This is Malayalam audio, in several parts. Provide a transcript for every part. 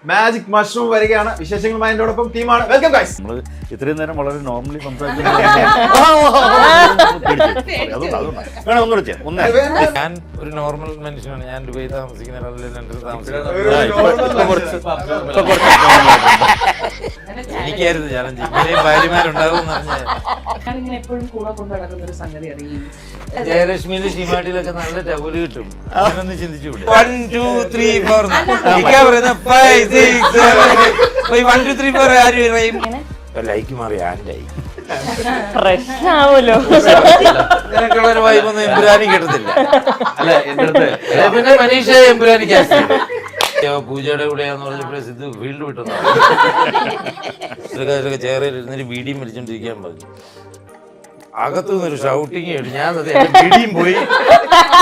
മാജിക് മഷ്റൂം വരികയാണ്. വിശേഷങ്ങളുമായി എന്നോടൊപ്പം ടീമാണ്. Welcome guys. നമ്മൾ ഇത്രയും നേരം വളരെ നോർമലി ഞാൻ ഒരു നോർമൽ മനുഷ്യനാണ്. ഞാൻ ദുബൈ താമസിക്കുന്ന എനിക്കായിരുന്നു ചലഞ്ച്. ഇങ്ങനെയും ഭാര്യമാരുണ്ടാവും ജയലക്ഷ്മിയിലും ഷീമാട്ടിയിലൊക്കെ നല്ല ടവല് കിട്ടും. അങ്ങനൊന്ന് ചിന്തിച്ചുകൂടെ? 1 2 3 4 പറയുന്ന 5 6 7 1 2 3 4 ആര് പറയും? ലൈക്ക് മാറി ആൻഡായി പ്രശ്നമാവൂലോ. അങ്ങനെയൊക്കെയുള്ള ഒരു വൈബൊന്നും എമ്പുരാനി കിട്ടത്തില്ല. പിന്നെ മനീഷ എമ്പുരാനി പൂജയുടെ കൂടെയാന്ന് പറഞ്ഞപ്പോൾ സിദ്ധു ഫീൽഡ് വിട്ടെന്ന് ചേറിൽ ഇരുന്നൊരു വീഡിയും വലിച്ചോണ്ടിരിക്കാൻ പറഞ്ഞു. അകത്തു നിന്നൊരു ഷൗട്ടിങ് കേട്ടു. ഞാൻ വീഡിയും പോയി.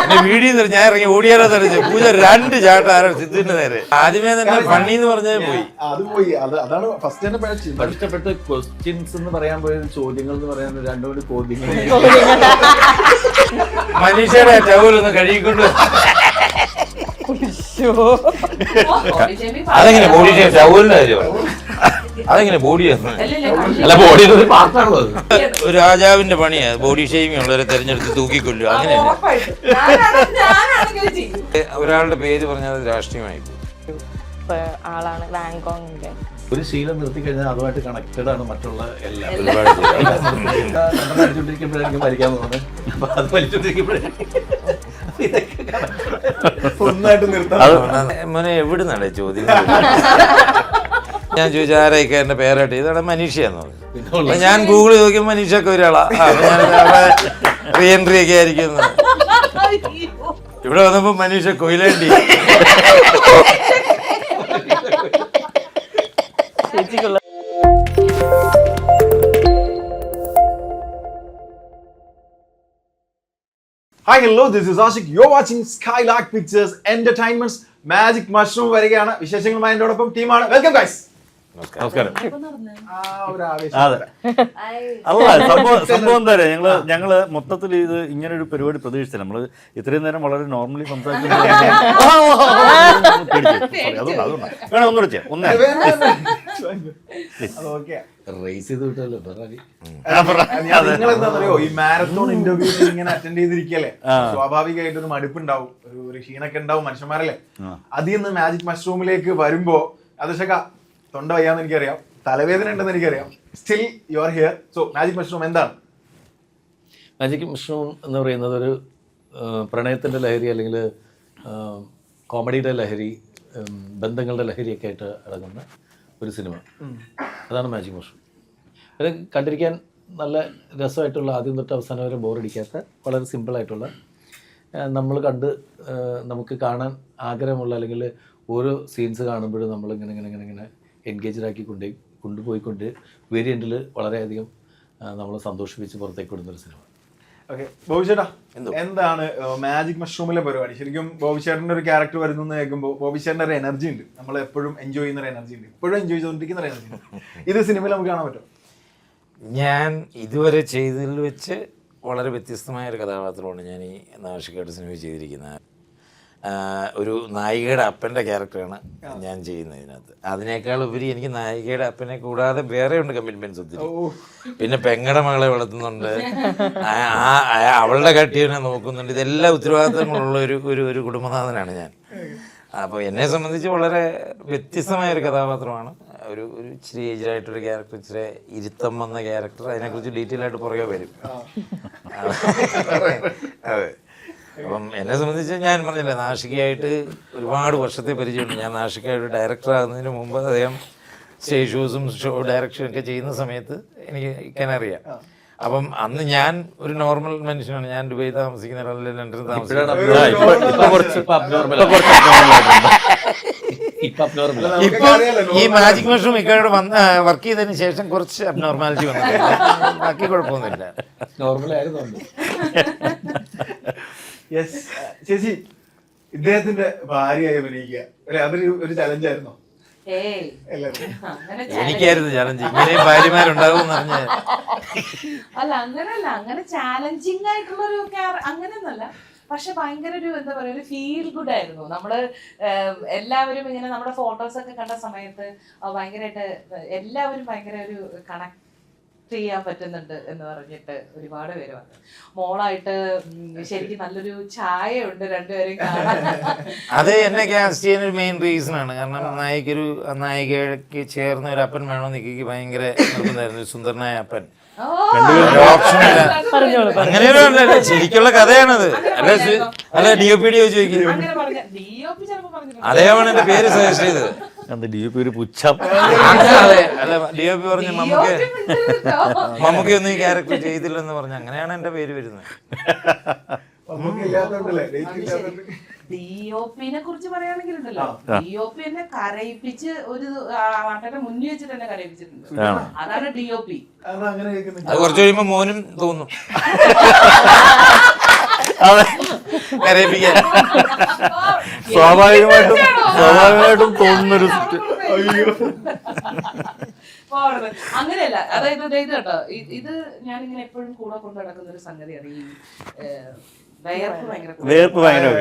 എന്റെ വീഡിയോ ഞാൻ ഇറങ്ങി ഓടിയാലോ തെളിച്ചു. പൂജ 2 ചാട്ടം ആരോ സിദ്ധുവിന്റെ നേരെ. ആദ്യമേ തന്നെ ഫണ്ണി എന്ന് പറഞ്ഞത് പോയി. അത് പോയി. അതാണ് ഫസ്റ്റ് തന്നെ ഇഷ്ടപ്പെട്ട ക്വസ്റ്റ്യൻസ് എന്ന് പറയാൻ പോയത്. ചോദ്യങ്ങൾ എന്ന് പറയാൻ രണ്ടുകൂടി ചോദ്യങ്ങൾ. മനീഷയുടെ ടവലൊന്ന് കഴുകിക്കൊണ്ട് അതെങ്ങനെ ബോഡി ടവലിന്റെ കാര്യമാണ്. അതെങ്ങനെ ബോഡിയാണ്? അല്ല, ബോഡി ഒരു രാജാവിന്റെ പണിയാ ബോഡി ഷേമിംഗ് ഉള്ളവരെ തെരഞ്ഞെടുത്ത് തൂക്കിക്കൊല്ലുക. അങ്ങനെയല്ല. ഒരാളുടെ പേര് പറഞ്ഞാൽ അത് രാഷ്ട്രീയമായി ആളാണ് ബാങ്കോങ്ങിന്റെ. ഒരു ശീലം നിർത്തി കഴിഞ്ഞാൽ അതുമായിട്ട് കണക്റ്റഡ് ആണ് മറ്റുള്ള എല്ലാം. വലിച്ചോണ്ടിരിക്കുമ്പോഴായിരിക്കും വലിക്കാൻ തോന്നുന്നത്. അപ്പൊ അത് വലിച്ചോണ്ടിരിക്കുമ്പോഴേ മോനെ എവിടുന്നാണ് ചോദ്യം? ഞാൻ ചോദിച്ചു ആരായിക്ക എന്റെ പേരായിട്ട്. ഇതാണ് മനീഷയെന്ന് പറഞ്ഞു. ഞാൻ ഗൂഗിളിൽ നോക്കിയപ്പോൾ മനീഷയൊക്കെ ഒരാളാ. ഞാൻ റീ എൻട്രി ഒക്കെ ആയിരിക്കും. ഇവിടെ വന്നപ്പോ Manisha കൊയിലേണ്ടി. Hi, hello, this is Ashik. You're watching Skylark Pictures Entertainment's magic mushroom വരികയാണ്. വിശേഷങ്ങളുമായി എന്നോടൊപ്പം ടീമാണ്. Welcome guys. നമസ്കാരം. അതെ, അല്ല സംഭവം എന്താ പറയാ, ഞങ്ങള് മൊത്തത്തിൽ ഇത് ഇങ്ങനെ ഒരു പരിപാടി പ്രതീക്ഷിച്ചില്ല. നമ്മള് ഇത്രയും നേരം വളരെ നോർമലി റേസ് ചെയ്ത് വിട്ടല്ലോ. നിങ്ങളെന്താണെന്നറിയോ, ഈ മാരത്തോൺ ഇന്റർവ്യൂ ഇങ്ങനെ അറ്റൻഡ് ചെയ്തിരിക്കല്ലേ, സ്വാഭാവികമായിട്ട് ഒരു മടുപ്പുണ്ടാവും, ഒരു ക്ഷീണൊക്കെ ഉണ്ടാവും മനുഷ്യന്മാരല്ലേ. അതിൽ നിന്ന് മാജിക് മഷ്റൂമിലേക്ക് വരുമ്പോ അതശക തൊണ്ട വയ്യാന്ന് എനിക്കറിയാം, തലവേദന ഉണ്ടെന്ന് എനിക്കറിയാം. Still you are here. So magic mushroom എന്താണ്? മാജിക് മഷ്റൂം എന്ന് പറയുന്നത് ഒരു പ്രണയത്തിൻ്റെ ലഹരി, അല്ലെങ്കിൽ കോമഡിയുടെ ലഹരി, ബന്ധങ്ങളുടെ ലഹരിയൊക്കെ ആയിട്ട് അടങ്ങുന്ന ഒരു സിനിമ. അതാണ് മാജിക് മഷ്റൂം. അത് കണ്ടിരിക്കാൻ നല്ല രസമായിട്ടുള്ള, ആദ്യം തൊട്ട് അവസാനം വരെ ബോറടിക്കാത്ത, വളരെ സിമ്പിളായിട്ടുള്ള, നമ്മൾ കണ്ട് നമുക്ക് കാണാൻ ആഗ്രഹമുള്ള, അല്ലെങ്കിൽ ഓരോ സീൻസ് കാണുമ്പോഴും നമ്മൾ ഇങ്ങനെ എൻഗേജഡാക്കി കൊണ്ടുപോയിക്കൊണ്ട് വേരിയൻറ്റിൽ വളരെയധികം നമ്മളെ സന്തോഷിപ്പിച്ച് പുറത്തേക്ക് വിടുന്നൊരു സിനിമ. ഓക്കെ, ബോബി ചേട്ടാ, എന്താണ് മാജിക് മഷ്റൂമിലെ പരിപാടി? ശരിക്കും ബോബി ചേട്ടൻ്റെ ഒരു ക്യാരക്ടർ വരുന്നു എന്ന് കേൾക്കുമ്പോൾ ബോബി ചേട്ടൻ്റെ ഒരു എനർജി ഉണ്ട്, നമ്മൾ എപ്പോഴും എൻജോയ് ചെയ്യുന്ന ഒരു എനർജി ഉണ്ട്, ഇപ്പോഴും എൻജോയ് ചെയ്തുകൊണ്ടിരിക്കുന്ന ഒരു എനർജി ഉണ്ട്. ഇത് സിനിമയിൽ നമുക്ക് കാണാൻ പറ്റും. ഞാൻ ഇതുവരെ ചെയ്തതിൽ വെച്ച് വളരെ വ്യത്യസ്തമായ ഒരു കഥാപാത്രമാണ് ഞാൻ ഈ നാഷികയുടെ സിനിമ ചെയ്തിരിക്കുന്നത്. ഒരു നായികയുടെ അപ്പൻ്റെ ക്യാരക്ടറാണ് ഞാൻ ചെയ്യുന്നത് ഇതിനകത്ത്. അതിനേക്കാൾ ഉപരി എനിക്ക് നായികയുടെ അപ്പനെ കൂടാതെ വേറെ ഉണ്ട് കമ്മിറ്റ്മെൻറ്റ്സ് ഒത്തിരി. പിന്നെ പെങ്ങടെ മകളെ വളർത്തുന്നുണ്ട്, അവളുടെ കട്ടിയെ നോക്കുന്നുണ്ട്. ഇതെല്ലാം ഉത്തരവാദിത്തങ്ങളുള്ള ഒരു കുടുംബനാഥനാണ് ഞാൻ. അപ്പോൾ എന്നെ സംബന്ധിച്ച് വളരെ വ്യത്യസ്തമായ ഒരു കഥാപാത്രമാണ്. ഒരു ഇച്ചിരി ഏജിലായിട്ടൊരു ക്യാരക്ടർ, ഇച്ചിരി ഇരുത്തം വന്ന ക്യാരക്ടർ. അതിനെക്കുറിച്ച് ഡീറ്റെയിൽ ആയിട്ട് പുറകെ വരും. അതെ, അപ്പം എന്നെ സംബന്ധിച്ച് ഞാൻ പറഞ്ഞില്ലേ, നാഷികയായിട്ട് ഒരുപാട് വർഷത്തെ പരിചയമുണ്ട്. ഞാൻ നാഷികയായിട്ട് ഡയറക്ടർ ആകുന്നതിന് മുമ്പ് അദ്ദേഹം സ്റ്റേജ് ഷോസും ഡയറക്ഷനും ഒക്കെ ചെയ്യുന്ന സമയത്ത് എനിക്കറിയാം. അപ്പം അന്ന് ഞാൻ ഒരു നോർമൽ മനുഷ്യനാണ്. ഞാൻ ദുബൈ താമസിക്കുന്ന ഒരാളല്ലേ, ലണ്ടനിൽ താമസിക്കുന്ന. ഈ മാജിക് മഷ്റൂം ഇക്കയോട് വർക്ക് ചെയ്തതിന് ശേഷം കുറച്ച് അബ്നോർമാലിറ്റി വന്നിട്ടുണ്ട്. ബാക്കി കുഴപ്പമൊന്നുമില്ല, നോർമലായിരുന്നു. യെസ് ചേച്ചി, ഇദ്ദേഹത്തിന്റെ ഭാര്യയായി അഭിനയിക്കുക അതൊരു ചലഞ്ചായിരുന്നോ? എനിക്കായിരുന്നു ചലഞ്ച്. ഇങ്ങനെയും ഭാര്യമാരുണ്ടാവും എന്ന് പറഞ്ഞ അല്ല, അങ്ങനല്ല, അങ്ങനെ ചാലഞ്ചിങ് ആയിട്ടുള്ള ഒരു അങ്ങനെയൊന്നല്ല. പക്ഷെ ഭയങ്കര ഒരു എന്താ പറയുക ഒരു ഫീൽ ഗുഡ് ആയിരുന്നു. നമ്മള് എല്ലാവരും ഇങ്ങനെ നമ്മുടെ ഫോട്ടോസ് ഒക്കെ കണ്ട സമയത്ത് ഭയങ്കരമായിട്ട് എല്ലാവരും ഭയങ്കര ഒരു കണക്ട് ചെയ്യാൻ പറ്റുന്നുണ്ട് എന്ന് പറഞ്ഞിട്ട് ഒരുപാട് പേര് വന്നു. മോളായിട്ട് ശരിക്കും നല്ലൊരു ഛായ ഉണ്ട് രണ്ടുപേരും കാണാൻ. അത് എന്നെ കാസ്റ്റ് ചെയ്യാൻ ഒരു മെയിൻ റീസൺ ആണ്. കാരണം നായികയ്ക്ക് ചേർന്ന ഒരു അപ്പൻ വേണമെന്ന് എനിക്ക് ഭയങ്കര നിർബന്ധമായിരുന്നു. ഒരു സുന്ദരനായ അപ്പൻ. അങ്ങനെയൊന്നും ശരിക്കുള്ള കഥയാണത്. അല്ല DOP ചോദിക്കും. അങ്ങനെ പറഞ്ഞ DOP ചിലപ്പോ പറഞ്ഞിട്ടുണ്ട്. അദ്ദേഹമാണ് എന്റെ പേര് സജസ്റ്റ് ചെയ്തത്. DOP ഒരു പുച്ഛം. അല്ല DOP പറഞ്ഞു മമ്മൂക്കി ഒന്നും ഈ ക്യാരക്ടർ ചെയ്തില്ലെന്ന് പറഞ്ഞു. അങ്ങനെയാണ് എന്റെ പേര് വരുന്നത്. DOPനെ കുറിച്ച് പറയുകയാണെങ്കിലുണ്ടല്ലോ, DOP എന്നെ കരയിപ്പിച്ച് ഒരു ആട്ടന്റെ മുന്നിൽ വെച്ചിട്ട് എന്നെ കരയിപ്പിച്ചിട്ടുണ്ട്. അതാണ് DOP. അത് കുറച്ച് കഴിയുമ്പോ മോനും തോന്നും കരയിപ്പിക്കാൻ. സ്വാഭാവികമായിട്ടും തോന്നുന്നൊരു അങ്ങനെയല്ല. അതായത് ഇത് കേട്ടോ, ഇത് ഞാനിങ്ങനെ എപ്പോഴും കൂടെ കൊണ്ട് നടക്കുന്ന ഒരു സംഗതിയാണ് ഈ വേർപ്പ് ഭയങ്കര.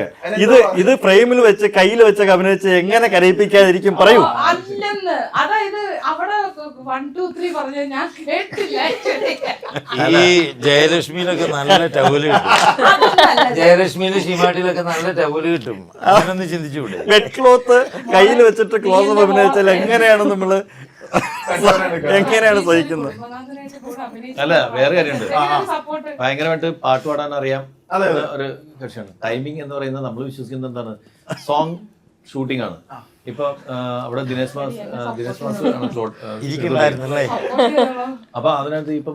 ഇത് ഫ്രെയിമിൽ വെച്ച് കയ്യിൽ വെച്ചൊക്കെ അഭിനയിച്ച് എങ്ങനെ കരയിപ്പിക്കാതിരിക്കും പറയൂ. അല്ലെന്ന്, അതായത് അവിടെ 1 2 3 പറഞ്ഞ ഞാൻ കേട്ടില്ല. ഈ ജയലക്ഷ്മിയിലൊക്കെ നല്ല ടവല് കിട്ടും. ജയലക്ഷ്മിയിലും ഷിമാട്ടിലൊക്കെ നല്ല ടവല് കിട്ടും. അങ്ങനൊന്ന് ചിന്തിച്ചുകൂടെ? വെറ്റ് ക്ലോത്ത് കയ്യിൽ വെച്ചിട്ട് ക്ലോസ് അഭിനയിച്ചാൽ എങ്ങനെയാണ് നമ്മള് എങ്ങനെയാണ് സഹിക്കുന്നത്? അല്ല വേറെ കാര്യമുണ്ട്, ഭയങ്കരമായിട്ട് പാട്ട് പാടാൻ അറിയാം ഒരു കക്ഷിയാണ്. ടൈമിംഗ് എന്ന് പറയുന്നത് നമ്മൾ വിശ്വസിക്കുന്നത് എന്താണ്, സോങ് ഷൂട്ടിംഗ് ആണ്. ഇപ്പൊ അവിടെ ദിനേശ് മാസ്റ്റർ ആണ് അപ്പൊ അതിനകത്ത് ഇപ്പൊ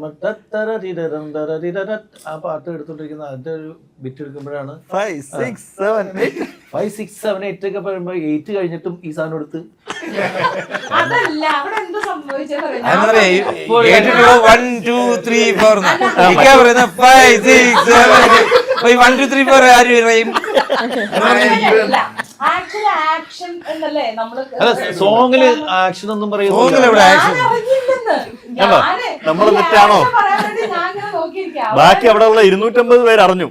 ആ പാട്ട് എടുത്തോണ്ടിരിക്കുന്ന അതിന്റെ ഒരു ബിറ്റ് എടുക്കുമ്പോഴാണ് 5 6 7 8 5 6 7 8 ഒക്കെ പറയുമ്പോ 8 കഴിഞ്ഞിട്ടും ഈ സാധനം എടുത്ത് അതല്ല അവിടെ എന്ത് സംഭവിച്ചത് 1 2 3 4 പറയുന്ന 5 6 7 1 2 3 4 ആര് പറയും? ആക്ഷൻ എന്നല്ലേ നമ്മള് സോങ്ങില് ആക്ഷൻ ഒന്നും പറയുന്നത്. നമ്മള് തെറ്റാണോ? ബാക്കി അവിടെ ഉള്ള 250 പേര് അറിഞ്ഞു.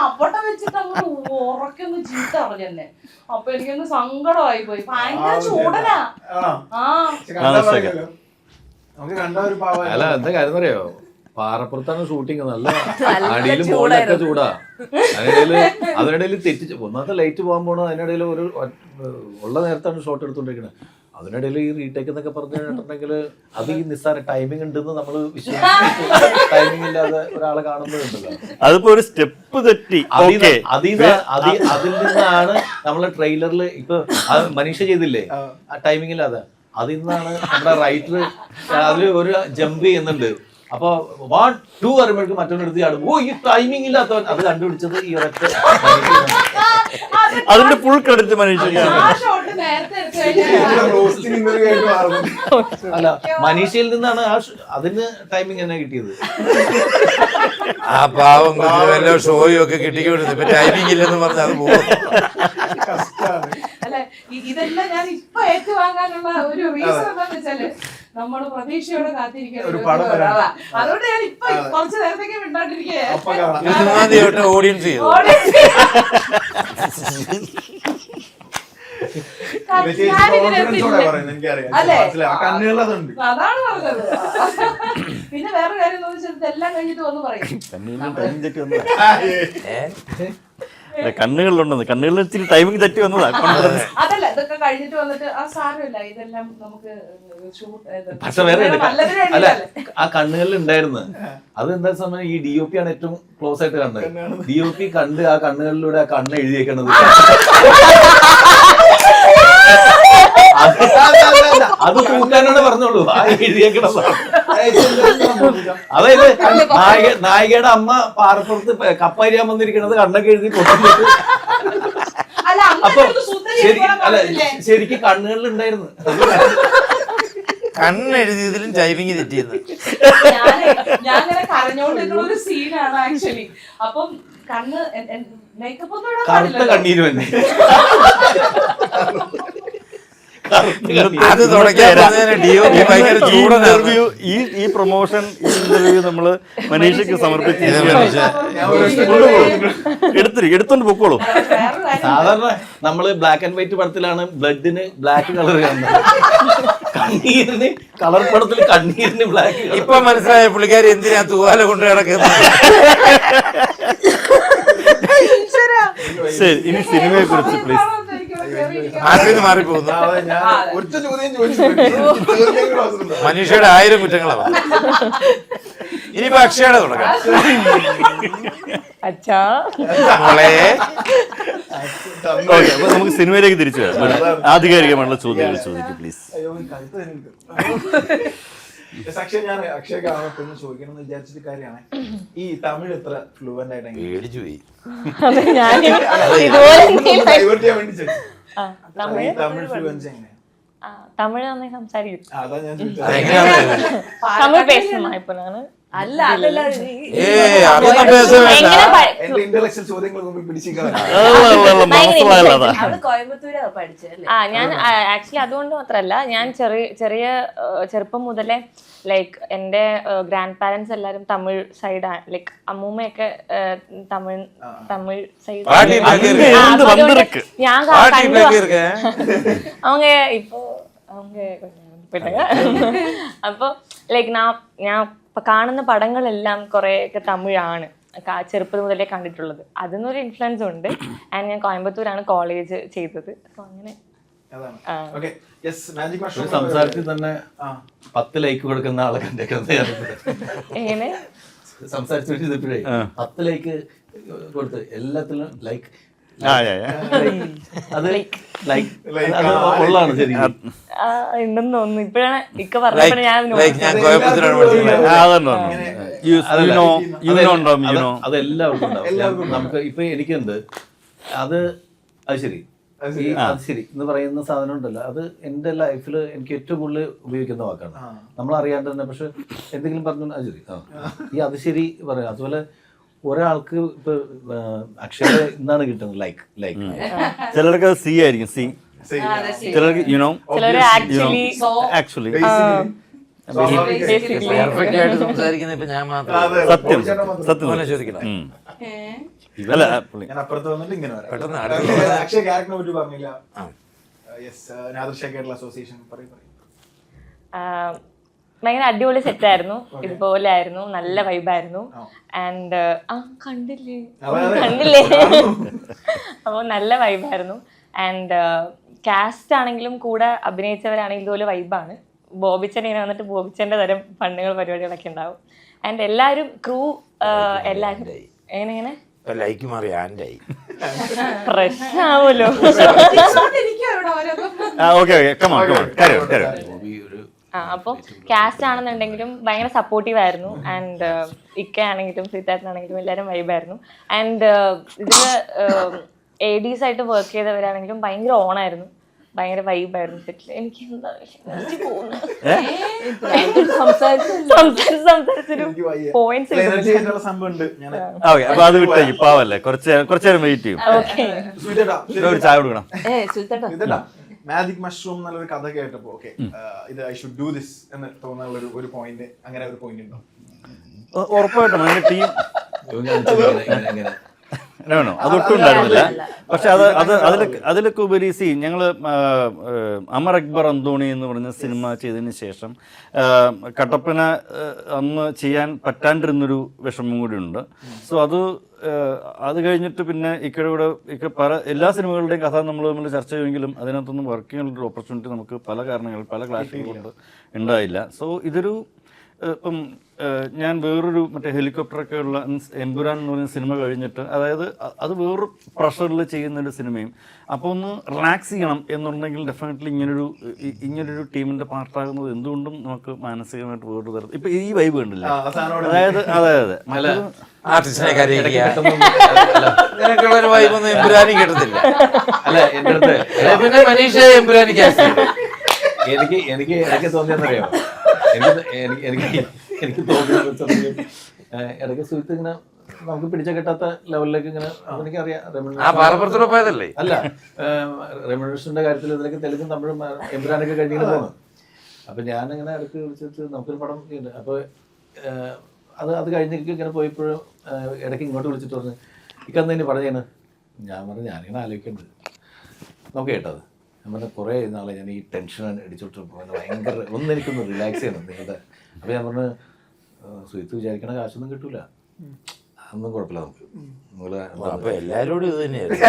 അപ്പോട്ടെ വെച്ചിട്ട് അങ്ങ് ഉറക്കൊന്ന് ചീത്ത അറിഞ്ഞെന്നെ. അപ്പൊ എനിക്കൊന്ന് സങ്കടമായി പോയി. ഭയങ്കര ചൂടനാ. അല്ല എന്താ കാര്യം അറിയോ, പാറപ്പുറത്താണ് ഷൂട്ടിങ്. നല്ല അടിയിലും മുകളിലൊക്കെ ചൂടാ. അതിനിടയിൽ തെറ്റിച്ച് ഒന്നാമത്തെ ലൈറ്റ് പോകാൻ പോണത്. അതിനിടയിൽ ഒരു ഉള്ള നേരത്താണ് ഷോട്ട് എടുത്തോണ്ടിരിക്കുന്നത്. അതിനിടയിൽ ഈ റീടേക്ക് എന്നൊക്കെ പറഞ്ഞിട്ടുണ്ടെങ്കിൽ അത് ഈ നിസ്സാര ടൈമിംഗ് ഉണ്ടെന്ന് നമ്മൾ വിശ്വസിച്ചു. ടൈമിംഗ് ഇല്ലാതെ ഒരാളെ കാണുമ്പോഴുണ്ടല്ലോ, അതിപ്പോ ഒരു സ്റ്റെപ്പ് തെറ്റി. അതിൽ നിന്നാണ് നമ്മളെ ട്രെയിലറിൽ ഇപ്പൊ മനീഷ ചെയ്തില്ലേ ആ ടൈമിംഗ് ഇല്ലാതെ, അതിൽ നിന്നാണ് നമ്മുടെ റൈറ്റർ അതിൽ ഒരു ജമ്പ് ചെയ്യുന്നുണ്ട്. അപ്പൊ 1 2 വരുമ്പോഴേക്കും മറ്റൊന്നെടുത്ത് ചാടും. ഓ ഈ ടൈമിംഗ് ഇല്ലാത്തവൻ. അത് കണ്ടുപിടിച്ചത് ഈ ഒരൊറ്റ അതിന്റെ ഫുൾ ക്രെഡിറ്റ് മനീഷയ്ക്കാണ്. അല്ല മനീഷയിൽ നിന്നാണ് അതിന് ടൈമിംഗ് തന്നെ കിട്ടിയത്. ആ പാവം വല്ല ഷോയും ഒക്കെ കിട്ടിക്കൊണ്ടിരുന്നു. ഇപ്പൊ ടൈമിംഗ് ഇല്ലെന്ന് പറഞ്ഞാൽ അത് പോകും. അല്ലെ ഇതെല്ലാം ഞാൻ ഇപ്പൊ ഏറ്റുവാങ്ങാനുള്ള ഒരു റീസൺ എന്താന്ന് വെച്ചാല് നമ്മള് പ്രതീക്ഷയോടെ കാത്തിരിക്കുന്നത്. അതുകൊണ്ട് ഞാൻ ഇപ്പൊ കുറച്ച് നേരത്തേക്ക് മിണ്ടാണ്ടിരിക്കുകയാണ്. ഓഡിയൻസ് ചെയ്തു. അതാണ് പറഞ്ഞത്. പിന്നെ വേറെ കാര്യം എന്താ വെച്ചാൽ ഇതെല്ലാം കഴിഞ്ഞിട്ട് വന്ന് പറയും കണ്ണുകളിലുണ്ടെന്ന്. കണ്ണുകളിൽ ഇച്ചിരി ടൈമിംഗ് തെറ്റി വന്നതാ. അതല്ല ഇതൊക്കെ കഴിഞ്ഞിട്ട് വന്നിട്ട് ആ സാരമില്ല, ഇതെല്ലാം നമുക്ക് പക്ഷെ വേറെ അല്ല ആ കണ്ണുകളിൽ ഉണ്ടായിരുന്നു. അത് എന്താ സമയം ഈ DOP ആണ് ഏറ്റവും ക്ലോസ് ആയിട്ട് കണ്ടത്. DOP കണ്ട് ആ കണ്ണുകളിലൂടെ ആ കണ്ണ് എഴുതിയേക്കണത്. അത് തൂക്കാനാണ് പറഞ്ഞോളൂ. ആ എഴുതിയേക്കണത് അതായത് നായികയുടെ അമ്മ പാറപ്പുറത്ത് കപ്പരിയാൻ വന്നിരിക്കണത് കണ്ണൊക്കെ എഴുതി കൊണ്ടുവന്നിട്ട്. അപ്പൊ ശരിക്കും കണ്ണുകളിൽ ഉണ്ടായിരുന്നു. കണ്ണെഴുതിയതിലും ടൈമിങ് തെറ്റിയെന്ന്. ഞാൻ അങ്ങനെ കരഞ്ഞോണ്ടിരിക്കുന്ന ഒരു സീനാണ് ആക്ച്വലി. അപ്പം കണ്ണ് മേക്കപ്പ് ഒന്നും ഇടാൻ കറുത്ത കണ്ണീര് തന്നെ. അത് തുടങ്ങിയ ഈ പ്രൊമോഷൻ ഇന്റർവ്യൂ നമ്മൾ മനീഷയ്ക്ക് സമർപ്പിച്ചിരിക്കുകയാണ്. എടുത്തോണ്ട് പൊക്കോളൂ. വേറൊരു കാര്യം സാധാരണ നമ്മള് ബ്ലാക്ക് ആൻഡ് വൈറ്റ് പടത്തിലാണ് ബ്ലഡിന് ബ്ലാക്ക് കളർ കാണുന്നത്, കണ്ണീരിന് കളർ പടത്തിൽ കണ്ണീരിന് ബ്ലാക്ക്. ഇപ്പൊ മനസ്സിലായ പുള്ളിക്കാരി എന്തിനാ തൂവാല കൊണ്ട് കിടക്കുന്നത്. ശരി, ഇനി സിനിമയെ കുറിച്ച് പ്ലീസ്. ആദ്യം മാറിപ്പോകുന്നു. ഞാൻ ഒറ്റ ചോദ്യം ചോദിച്ചു. മനീഷയുടെ 1000 കുറ്റങ്ങളാണ്. ഇനിയിപ്പോ അക്ഷയുടെ തുടങ്ങാം. അച്ഛാ മോളെ ഓക്കെ, അപ്പൊ നമുക്ക് സിനിമയിലേക്ക് തിരിച്ചു വരാം. ആധികാരികമായിട്ടുള്ള ചോദ്യങ്ങൾ ചോദിക്കും പ്ലീസ്. അയ്യോ, കഴുത്ത് എനിക്ക്. അക്ഷയ്, ഞാൻ അക്ഷയ് കാണപ്പെന്ന് ചോദിക്കണം എന്ന് വിചാരിച്ചിട്ട് കാര്യമാണ്, ഈ തമിഴ് എത്ര ഫ്ലുവന്റ് ആയിട്ട് പേടിച്ചു പോയി. അത് ഞാൻ ഇതുപോലെ ഡൈവേർട്ട് ചെയ്യാൻ വേണ്ടി ചോദിച്ചു. ആ, തമിഴ് തമിഴ് ഫ്ലുവൻസി എങ്ങനെയാ? തമിഴ് നന്നായി സംസാരിക്കും. അതാ ഞാൻ ചോദിച്ചത്. അതെങ്ങനെയാണ്? തമിഴ് പേசுமா இப்போ நானு അല്ല അതല്ല അതൊന്നും പേസ വേണ്ട. എങ്ങനെ എന്റെ ഇന്റലക്ച്വൽ ചോദ്യങ്ങൾ മുമ്പിൽ പിടിച്ചിരിക്കാൻ മനസ്സിലായല്ലോ അതാ. അവള് കോയമ്പത്തൂരാ പഠിച്ചല്ലേ? ഞാൻ ആക്ച്വലി അതുകൊണ്ട് മാത്രമല്ല, ഞാൻ ചെറിയ ചെറുപ്പം മുതലേ ലൈക്ക് എൻ്റെ ഗ്രാൻഡ് പാരൻസ് എല്ലാവരും തമിഴ് സൈഡാണ്. ലൈക്ക് അമ്മൂമ്മയൊക്കെ തമിഴ് സൈഡ്. ഞാൻ அவங்க இப்போ அவங்க പോയിട്ടാங்க. അപ്പോൾ ലൈക്ക് ഞാൻ ഇപ്പം കാണുന്ന പടങ്ങളെല്ലാം കുറേയൊക്കെ തമിഴാണ് ചെറുപ്പം മുതലേ കണ്ടിട്ടുള്ളത്. അതിനൊരു ഇൻഫ്ലുവൻസ് ഉണ്ട്. ആൻഡ് ഞാൻ കോയമ്പത്തൂരാണ് കോളേജ് ചെയ്തത്. അപ്പോൾ അങ്ങനെ സംസാരത്തിൽ തന്നെ 10 ലൈക്ക് കൊടുക്കുന്ന ആളെ കണ്ടേക്കുന്നത് എങ്ങനെ സംസാരിച്ചു ചെയ്തപ്പോഴേ 10 ലൈക്ക് കൊടുത്ത് എല്ലാത്തിലും ലൈക്ക് അത് ലൈക്ക് ഉള്ളതാണ് ശരിക്കും. ഉണ്ടെന്ന് തോന്നുന്നു. ഇപ്പോഴാണ് ഇക്ക പറഞ്ഞപ്പോൾ ഞാൻ ഞാൻ കോയമ്പത്തൂരാണ് പഠിച്ചത്. അതെല്ലാവർക്കും ഉണ്ടാവും. നമുക്ക് ഇപ്പൊ എനിക്കുണ്ട് അത് ശരി അത് ശരി എന്ന് പറയുന്ന സാധനം ഉണ്ടല്ലോ, അത് എൻ്റെ ലൈഫിൽ എനിക്ക് ഏറ്റവും കൂടുതൽ ഉപയോഗിക്കുന്ന വാക്കാണ്. നമ്മൾ അറിയാണ്ട് തന്നെ. പക്ഷെ എന്തെങ്കിലും പറഞ്ഞു അത് ശരി, ഈ അത് ശരി പറയാം. അതുപോലെ ഒരാൾക്ക് ഇപ്പൊ അക്ഷര ഇന്നാണ് കിട്ടുന്നത് ലൈക്ക് ചിലർക്ക് സി ആയിരിക്കും, സി. ചിലർക്ക് ആക്ച്വലി പെർഫെക്റ്റ് ആയിട്ട് സംസാരിക്കുന്ന ഇപ്പൊ ഞാൻ മാത്രം. സത്യം ചോദിക്കണം. അല്ല ഞാൻ അപ്പുറത്ത് വന്നിട്ട് ഇങ്ങനെ വരാം. പെട്ടെന്ന് അക്ഷയ് ക്യാരക്ടറിനെ പറ്റി പറഞ്ഞില്ല. നാദർഷ കേരള അസോസിയേഷൻ പറയും. ഭയങ്കര അടിപൊളി സെറ്റായിരുന്നു. ഇതുപോലെ ആയിരുന്നു, നല്ല വൈബായിരുന്നു. ആൻഡ് കണ്ടില്ലേ അപ്പോൾ നല്ല വൈബായിരുന്നു. ആൻഡ് കാസ്റ്റ് ആണെങ്കിലും കൂടെ അഭിനയിച്ചവരാണെങ്കിലും ഇതുപോലെ വൈബാണ്. ബോബിച്ചൻ ഇങ്ങനെ വന്നിട്ട് ബോബിച്ചൻ്റെ തരം ഫണ്ണുകൾ പരിപാടികളൊക്കെ ഉണ്ടാവും. ആൻഡ് എല്ലാവരും ക്രൂ എല്ലാവരും എങ്ങനെ ലൈക്ക് മാറി ആൻഡായി പ്രശ്നമാവുമല്ലോ. അപ്പോൾ കാസ്റ്റ് ആണെന്നുണ്ടെങ്കിലും ഭയങ്കര സപ്പോർട്ടീവ് ആയിരുന്നു. ആൻഡ് ഇക്ക ആണെങ്കിലും സീതാട്ടനാണെങ്കിലും എല്ലാവരും വൈബായിരുന്നു. ആൻഡ് ഇതിൽ ADs ആയിട്ട് വർക്ക് ചെയ്തവരാണെങ്കിലും ഭയങ്കര ഓണായിരുന്നു, ഭയങ്കര വൈബായിരുന്നു സെറ്റിൽ. എനിക്ക് എന്താ സംസാരിച്ചൊരു പോയിന്റ്സ് അപ്പൊ അത് വിട്ടേക്ക്, പാവല്ലേ, കുറച്ചേരം വെയിറ്റ് ചെയ്യും. ഒരു ചായ കൊടുക്കണം. മാജിക് മഷ്റൂം എന്നുള്ളൊരു കഥ കേട്ടപ്പോ ഓക്കെ ഇത് ഐ ഷുഡ് ഡു ദിസ് എന്ന് തോന്നുന്ന ഒരു പോയിന്റ്, അങ്ങനെ ഒരു പോയിന്റ് ഉണ്ടോ? ഉറപ്പായിട്ടും അതിന്റെ ടീം വേണോ, അതൊട്ടും ഉണ്ടായിരുന്നില്ല. പക്ഷെ അതിലൊക്കെ ഉപരി ഞങ്ങൾ അമർ അക്ബർ അന്തോണി എന്ന് പറഞ്ഞ സിനിമ ചെയ്തതിന് ശേഷം കട്ടപ്പന അന്ന് ചെയ്യാൻ പറ്റാണ്ടിരുന്നൊരു വിഷമം കൂടി ഉണ്ട്. സോ അത് കഴിഞ്ഞിട്ട് പിന്നെ ഇക്ക പല എല്ലാ സിനിമകളുടെയും കഥ നമ്മൾ ചർച്ച ചെയ്യുമെങ്കിലും അതിനകത്തൊന്നും വർക്ക് ചെയ്യാനുള്ളൊരു ഓപ്പർച്യൂണിറ്റി നമുക്ക് പല കാരണങ്ങൾ പല ക്ലാഷുകൾ കൊണ്ട് ഉണ്ടായില്ല. സോ ഇതൊരു ഇപ്പം ഞാൻ വേറൊരു മറ്റേ ഹെലികോപ്റ്ററൊക്കെ ഉള്ള എമ്പുരാൻ എന്ന് പറയുന്ന സിനിമ കഴിഞ്ഞിട്ട്, അതായത് അത് വേറൊരു പ്രഷറിൽ ചെയ്യുന്നൊരു സിനിമയും, അപ്പോൾ ഒന്ന് റിലാക്സ് ചെയ്യണം എന്നുണ്ടെങ്കിൽ ഡെഫിനറ്റ്ലി ഇങ്ങനൊരു ടീമിന്റെ പാർട്ടാകുന്നത് എന്തുകൊണ്ടും നമുക്ക് മാനസികമായിട്ട് വേറൊരു തരത്തിൽ ഇപ്പൊ ഈ വൈബ് കണ്ടില്ല. അതായത് ആർട്ടിസ്റ്റിനെ കാര്യങ്ങളൊരു വൈബൊന്നും എമ്പുരാനി കിട്ടത്തില്ല. അല്ല എൻ്റെ അടുത്ത് പിന്നെ മനീഷ എമ്പുരാനി എനിക്ക് തോന്നിയെന്നറിയോ, എനിക്ക് തോന്നുന്നത് ഇടയ്ക്ക് സുഹൃത്ത് ഇങ്ങനെ നമുക്ക് പിടിച്ച കിട്ടാത്ത ലെവലിലേക്ക് ഇങ്ങനെ എനിക്കറിയാം. പോയതല്ലേ അല്ല, റെമ്യൂണറേഷന്റെ കാര്യത്തിൽ ഇതിലേക്ക് തെലുങ്കും തമിഴും എമ്പുരാനൊക്കെ കഴിഞ്ഞിങ്ങനെ പോകുന്നു. അപ്പൊ ഞാനിങ്ങനെ ഇടയ്ക്ക് വിളിച്ചിട്ട് നമുക്കൊരു പടം ചെയ്യുന്നുണ്ട്. അപ്പൊ അത് കഴിഞ്ഞ് ഇങ്ങനെ പോയപ്പോഴും ഇടയ്ക്ക് ഇങ്ങോട്ട് വിളിച്ചിട്ട് പറഞ്ഞു ഇക്കന്ന് തന്നെ പറഞ്ഞാണ്. ഞാൻ പറഞ്ഞു ഞാനിങ്ങനെ ആലോചിക്കേണ്ടത് നമുക്ക് കേട്ടത്. ഞാൻ പറഞ്ഞു കുറേ നാളെ ഞാൻ ഈ ടെൻഷൻ അടിച്ചോട്ട് ഭയങ്കര എനിക്കൊന്ന് റിലാക്സ് ചെയ്യണം നിങ്ങളുടെ. അപ്പോൾ ഞാൻ പറഞ്ഞു സുഹൃത്ത് വിചാരിക്കണ കാശൊന്നും കിട്ടൂല, അതൊന്നും കുഴപ്പമില്ല നമുക്ക്. അപ്പൊ എല്ലാരോടും ഇത് തന്നെയായിരുന്നു.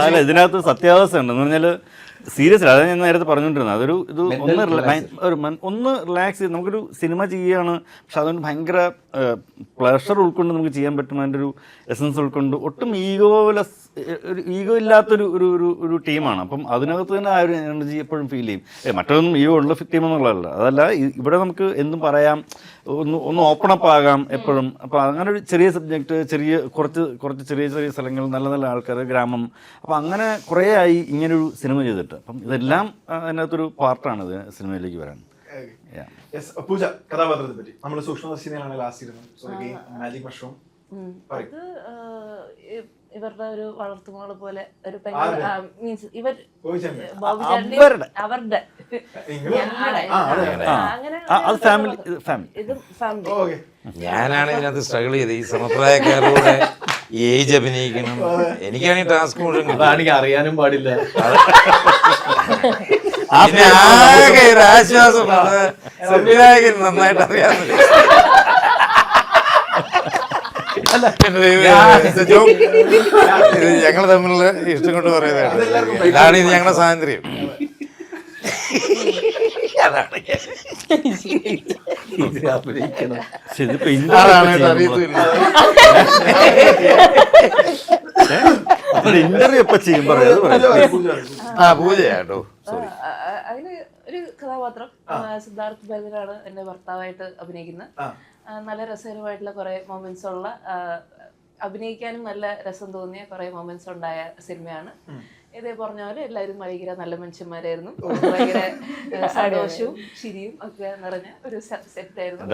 അല്ല ഇതിനകത്ത് സത്യാവസ്ഥ ഉണ്ട് എന്ന് പറഞ്ഞാൽ സീരിയസ്ലി അതാണ് ഞാൻ നേരത്തെ പറഞ്ഞുകൊണ്ടിരുന്നത്. അതൊരു ഒന്ന് റിലാക്സ് ചെയ്ത് നമുക്കൊരു സിനിമ ചെയ്യുകയാണ്, പക്ഷെ അതുകൊണ്ട് ഭയങ്കര പ്ലഷർ ഉൾക്കൊണ്ട് നമുക്ക് ചെയ്യാൻ പറ്റും. അതിൻ്റെ ഒരു എസൻസ് ഉൾക്കൊണ്ട് ഒട്ടും ഈഗോ ഇല്ലാത്തൊരു ഒരു ഒരു ടീമാണ്. അപ്പം അതിനകത്ത് തന്നെ ആ ഒരു എനർജി എപ്പോഴും ഫീൽ ചെയ്യും. മറ്റൊന്നും ഈഗോ ഉള്ള ടീം എന്നുള്ളതല്ല, അതല്ല ഇവിടെ നമുക്ക് എന്തും പറയാം, ഒന്ന് ഓപ്പൺ അപ്പ് ആകാം എപ്പോഴും. അപ്പോൾ അങ്ങനെ ഒരു ചെറിയ സബ്ജക്റ്റ്, കുറച്ച് ചെറിയ സ്ഥലങ്ങൾ, നല്ല നല്ല ആൾക്കാർ, ഗ്രാമം, അപ്പോൾ അങ്ങനെ കുറേ ആയി ഇങ്ങനൊരു സിനിമ ചെയ്തിട്ട്. അപ്പം ഇതെല്ലാം അതിനകത്തൊരു പാർട്ടാണ് ഇത് സിനിമയിലേക്ക് വരാൻ. പൂജ, കഥാപാത്രത്തെ പറ്റി നമ്മൾ സൂക്ഷ്മദർശിനിയാണ് ലാസ്റ്റ് ഇരുന്നത്, മാജിക് മഷ്റൂം. അത് ഇവരുടെ ഒരു വളർത്തുമോള് പോലെ ഒരു മീൻസ് ഇവർ അവരുടെ അങ്ങനെ അത് ഫാമിലി ഇത് ഫാമിലി. ഞാനാണ് ഇതിനകത്ത് സ്ട്രഗിൾ ചെയ്ത് ഈ സമപ്രായക്കാരോടെ ഏജ് അഭിനയിക്കണം. എനിക്കാണെങ്കിൽ ടാസ്ക് മുഴുവൻ അതാണെങ്കിൽ അറിയാനും പാടില്ല. പിന്നെ ആകെ ഒരു ആശ്വാസം സംവിധായകൻ നന്നായിട്ട് അറിയാവുന്നില്ല. ഇത് ഞങ്ങൾ തമ്മിലുള്ള ഇഷ്ടം കൊണ്ട് പറയുന്നതാണ്. ഇതാണ് ഇത് ഞങ്ങളുടെ സ്വാതന്ത്ര്യം. അതാണ് ഇന്റർവ്യൂ എപ്പോ ചെയ്യും പൂജയാട്ടോ. അതില് ഒരു കഥാപാത്രം സിദ്ധാർത്ഥ് ഭരതനാണ് എന്റെ ഭർത്താവായിട്ട് അഭിനയിക്കുന്നത്. നല്ല രസകരമായിട്ടുള്ള കുറെ മൊമെന്റ്സ് ഉള്ള, അഭിനയിക്കാനും നല്ല രസം തോന്നിയ കുറെ മൊമെന്റ്സ് ഉണ്ടായ സിനിമയാണ്. ഇതേ പറഞ്ഞ പോലെ എല്ലാവരും ഭയങ്കര നല്ല മനുഷ്യന്മാരായിരുന്നു. ഭയങ്കര സന്തോഷവും ചിരിയും ഒക്കെ നിറഞ്ഞ ഒരു സെറ്റ് ആയിരുന്നു.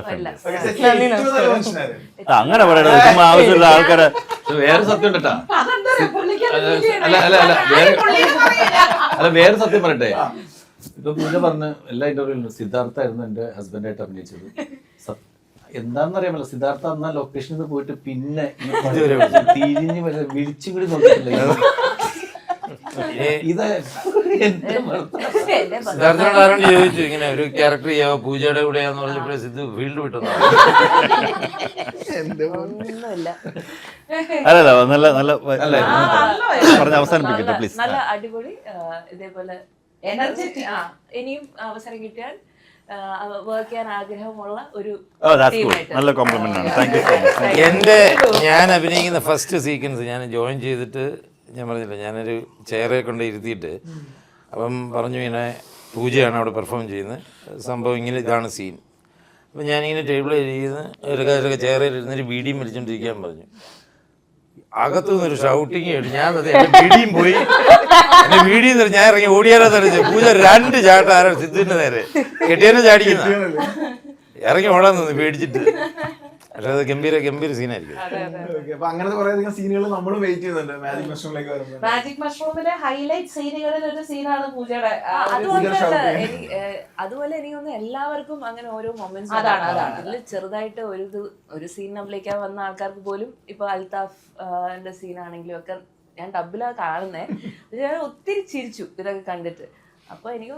അങ്ങനെ പറയണത് ആവശ്യമുള്ള ആൾക്കാരെ. വേറെ സത്യം ഉണ്ടട്ടാ. അല്ല വേറെ സത്യം പറയട്ടെ. ഇപ്പൊ പൂജ പറഞ്ഞ് എല്ലാ ഇന്റർവ്യൂലും സിദ്ധാർത്ഥായിരുന്നു എന്റെ ഹസ്ബൻഡായിട്ട് അഭിനയിച്ചത്. എന്താണെന്ന് അറിയാമല്ലോ, സിദ്ധാർത്ഥ അന്ന് ലൊക്കേഷനിൽ പോയിട്ട് പിന്നെ തിരിഞ്ഞ് വിളിച്ചും കൂടി നോക്കിയിട്ടില്ല. ഇത് സിദ്ധാർത്ഥനോട് ആരോട് ചോദിച്ചു ഇങ്ങനെ ഒരു ക്യാരക്ടർ ചെയ്യാവോ പൂജയുടെ കൂടെയാന്ന് പറഞ്ഞപ്പോഴേ സിദ്ധു ഫീൽഡ് വിട്ടു. അല്ലല്ല നല്ല നല്ല പറഞ്ഞ് അവസാനിപ്പിക്കട്ടെ പ്ലീസ്. നല്ല അടിപൊളി. ഇതേപോലെ എനർജറ്റിക്, ഇനിയും അവസരം കിട്ടിയാൽ വർക്ക് ചെയ്യാൻ ആഗ്രഹമുള്ള ഒരു നല്ല കോംപ്ലിമെന്റ് ആണ്. Thank you so much. ഞാൻ അഭിനയിക്കുന്ന ഫസ്റ്റ് സീക്വൻസ് ഞാൻ ജോയിൻ ചെയ്തിട്ട് ഞാൻ പറഞ്ഞില്ല, ഞാനൊരു ചെയറെ കൊണ്ട് ഇരുത്തിയിട്ട് അപ്പം പറഞ്ഞു ഇങ്ങനെ പൂജയാണ് അവിടെ പെർഫോം ചെയ്യുന്നത്, സംഭവം ഇങ്ങനെ ഇതാണ് സീൻ. അപ്പം ഞാനിങ്ങനെ ടേബിളിൽ ഇരിക്കുന്ന ഒരു ചെയറിൽ ഇരുന്നൊരു വീഡിയും വലിച്ചുകൊണ്ടിരിക്കാൻ പറഞ്ഞു. അകത്തു നിന്നൊരു ഷൗട്ടിങ് കേട്ടു. ഞാൻ വീഡിയും പോയി, എന്റെ വീഡിയോ ഞാൻ ഇറങ്ങി ഓടിയാലോ തെറിച്ച് പൂജ 2 ചാട്ടം ആരോ സിദ്ധുവിന്റെ നേരെ കെട്ടിയനെ ചാടിക്കുന്ന ഇറങ്ങി ഓടാൻ നിന്ന് പേടിച്ചിട്ട്. പക്ഷെ അത് ഗംഭീര സീനായിരിക്കും. അങ്ങനത്തെ കുറേയധികം സീനുകൾ നമ്മളും വെയിറ്റ് ചെയ്യുന്നുണ്ട് മാജിക് മഷ്റൂമിലേക്ക് വരുമ്പോൾ. മാജിക് മഷ്റൂമിലെ ഹൈലൈറ്റ് സീനുകളിൽ ഒരു സീനാണ് പൂജയുടെ. അതുപോലെ എനിക്കൊന്ന് എല്ലാവർക്കും അങ്ങനെ ഓരോ മൊമെന്റ്സ് അതിൽ ചെറുതായിട്ട് ഒരു സീൻ അഭിനയിക്കാൻ വന്ന ആൾക്കാർക്ക് പോലും ഇപ്പൊ അൽത്താഫ് സീനാണെങ്കിലും ഒക്കെ ഞാൻ ഡബിലാ കാണുന്നേ. പക്ഷെ ഞാൻ ഒത്തിരി ചിരിച്ചു ഇതൊക്കെ കണ്ടിട്ട്. അപ്പൊ എനിക്ക്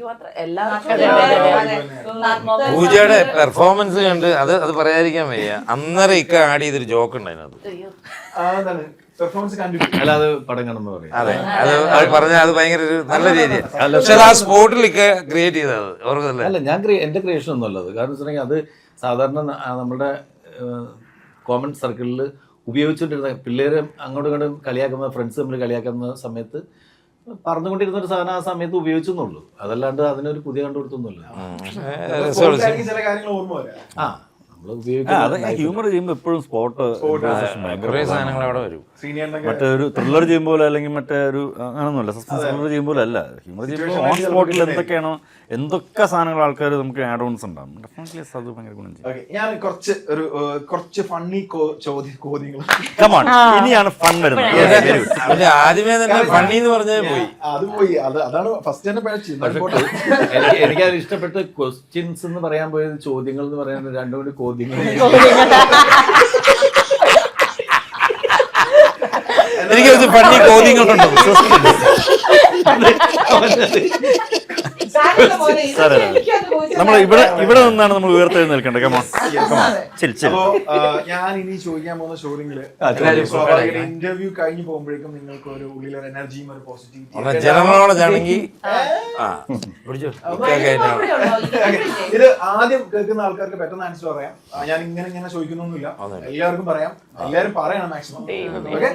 മാത്രം പൂജയുടെ പെർഫോമൻസ് കണ്ട് അത് പറയാതിരിക്കാൻ വയ്യ. അന്നേരം ഇക്ക ആഡ് ചെയ്തൊരു ജോക്ക് ഉണ്ട് അതിനകത്ത്. അല്ല അത് പടം കാണുമ്പോ പറയാം. അതെ, അത് പറഞ്ഞാൽ അത് ഭയങ്കര ഒരു നല്ല രീതിയാണ്. പക്ഷെ ആ സ്പോട്ടിൽ ഇക്ക ക്രിയേറ്റ് ചെയ്തത് ഓർക്കുന്നില്ല. അല്ല ഞാൻ എന്റെ ക്രിയേഷൻ ഒന്നും അല്ല അത്. കാരണം വെച്ചിട്ടുണ്ടെങ്കിൽ അത് സാധാരണ നമ്മുടെ കോമൺ സർക്കിളിൽ ഉപയോഗിച്ചുകൊണ്ടിരുന്ന പിള്ളേരെ അങ്ങോട്ടും ഇങ്ങോട്ടും കളിയാക്കുന്ന ഫ്രണ്ട്സ് തമ്മിൽ കളിയാക്കുന്ന സമയത്ത് പറഞ്ഞുകൊണ്ടിരുന്ന ഒരു സാധനം ആ സമയത്ത് ഉപയോഗിച്ചെന്നുള്ളൂ. അതല്ലാണ്ട് അതിനൊരു പുതിയ കണ്ടുപിടുത്തൊന്നുമില്ല. ഹ്യൂമർ ചെയ്യുമ്പോൾ എപ്പോഴും സ്പോട്ട് കുറേ സാധനങ്ങൾ അവിടെ വരും. ശ്രീനിയനൊക്കെ മറ്റേ ഒരു ത്രില്ലർ ചെയ്യുമ്പോൾ പോലെ അല്ലെങ്കിൽ മറ്റേ ഒരു അങ്ങനൊന്നുമല്ല, സസ്പെൻസ് ത്രില്ലർ ചെയ്യുമ്പോൾ അല്ല, ഹ്യൂമർ ചെയ്യുമ്പോൾ ഓൺ സ്പോട്ടിൽ എന്തൊക്കെയാണോ എന്തൊക്കെ സാധനങ്ങൾ ആൾക്കാർ നമുക്ക് ആഡ് ഓൺസ് ഉണ്ടാവും. ഡെഫിനറ്റ്ലി അത് ഭയങ്കര ഗുണം ചെയ്യും. Okay, ഞാൻ കുറച്ച് ഫണ്ണി ചോദ്യങ്ങൾ കമോൺ, ഇനിയാണ് ഫൺ വരുന്നത്. ആദ്യമേ തന്നെ ഫണ്ണി എന്ന് പറഞ്ഞാൽ പോയി. അത് പോയി, അതാണ് ഫസ്റ്റ് തന്നെ പഴച്ചു. എനിക്കത് ഇഷ്ടപ്പെട്ട ക്വസ്റ്റ്യൻസ് എന്ന് പറയാൻ പോയത് ചോദ്യങ്ങൾ എന്ന് പറയാൻ രണ്ടും കൂടി ചോദ്യങ്ങൾ. എനിക്ക് ഫണ്ണി ചോദ്യങ്ങളുണ്ടോ? നമ്മൾ ഇവിടെ നിന്നാണ് നമ്മൾ ഉയർത്തെഴുന്നേൽക്കേണ്ടത്. കമോൺ അപ്പോ ഞാൻ ഇനി ചോദിക്കാൻ പോകുന്ന ചോദ്യങ്ങള് ഇന്റർവ്യൂ കഴിഞ്ഞ് പോകുമ്പോഴേക്കും നിങ്ങൾക്ക് ഒരു ഉള്ളിലൊരു എനർജിയും ഒരു പോസിറ്റിവിറ്റി ജനറോളാണെങ്കിൽ ഇത് ആദ്യം കേൾക്കുന്ന ആൾക്കാർക്ക് പെട്ടെന്ന് ആൻസർ പറയാം. ഞാൻ ഇങ്ങനെ ചോദിക്കുന്നൊന്നുമില്ല, എല്ലാവർക്കും പറയാം, എല്ലാവരും പറയണം മാക്സിമം. ഓക്കെ,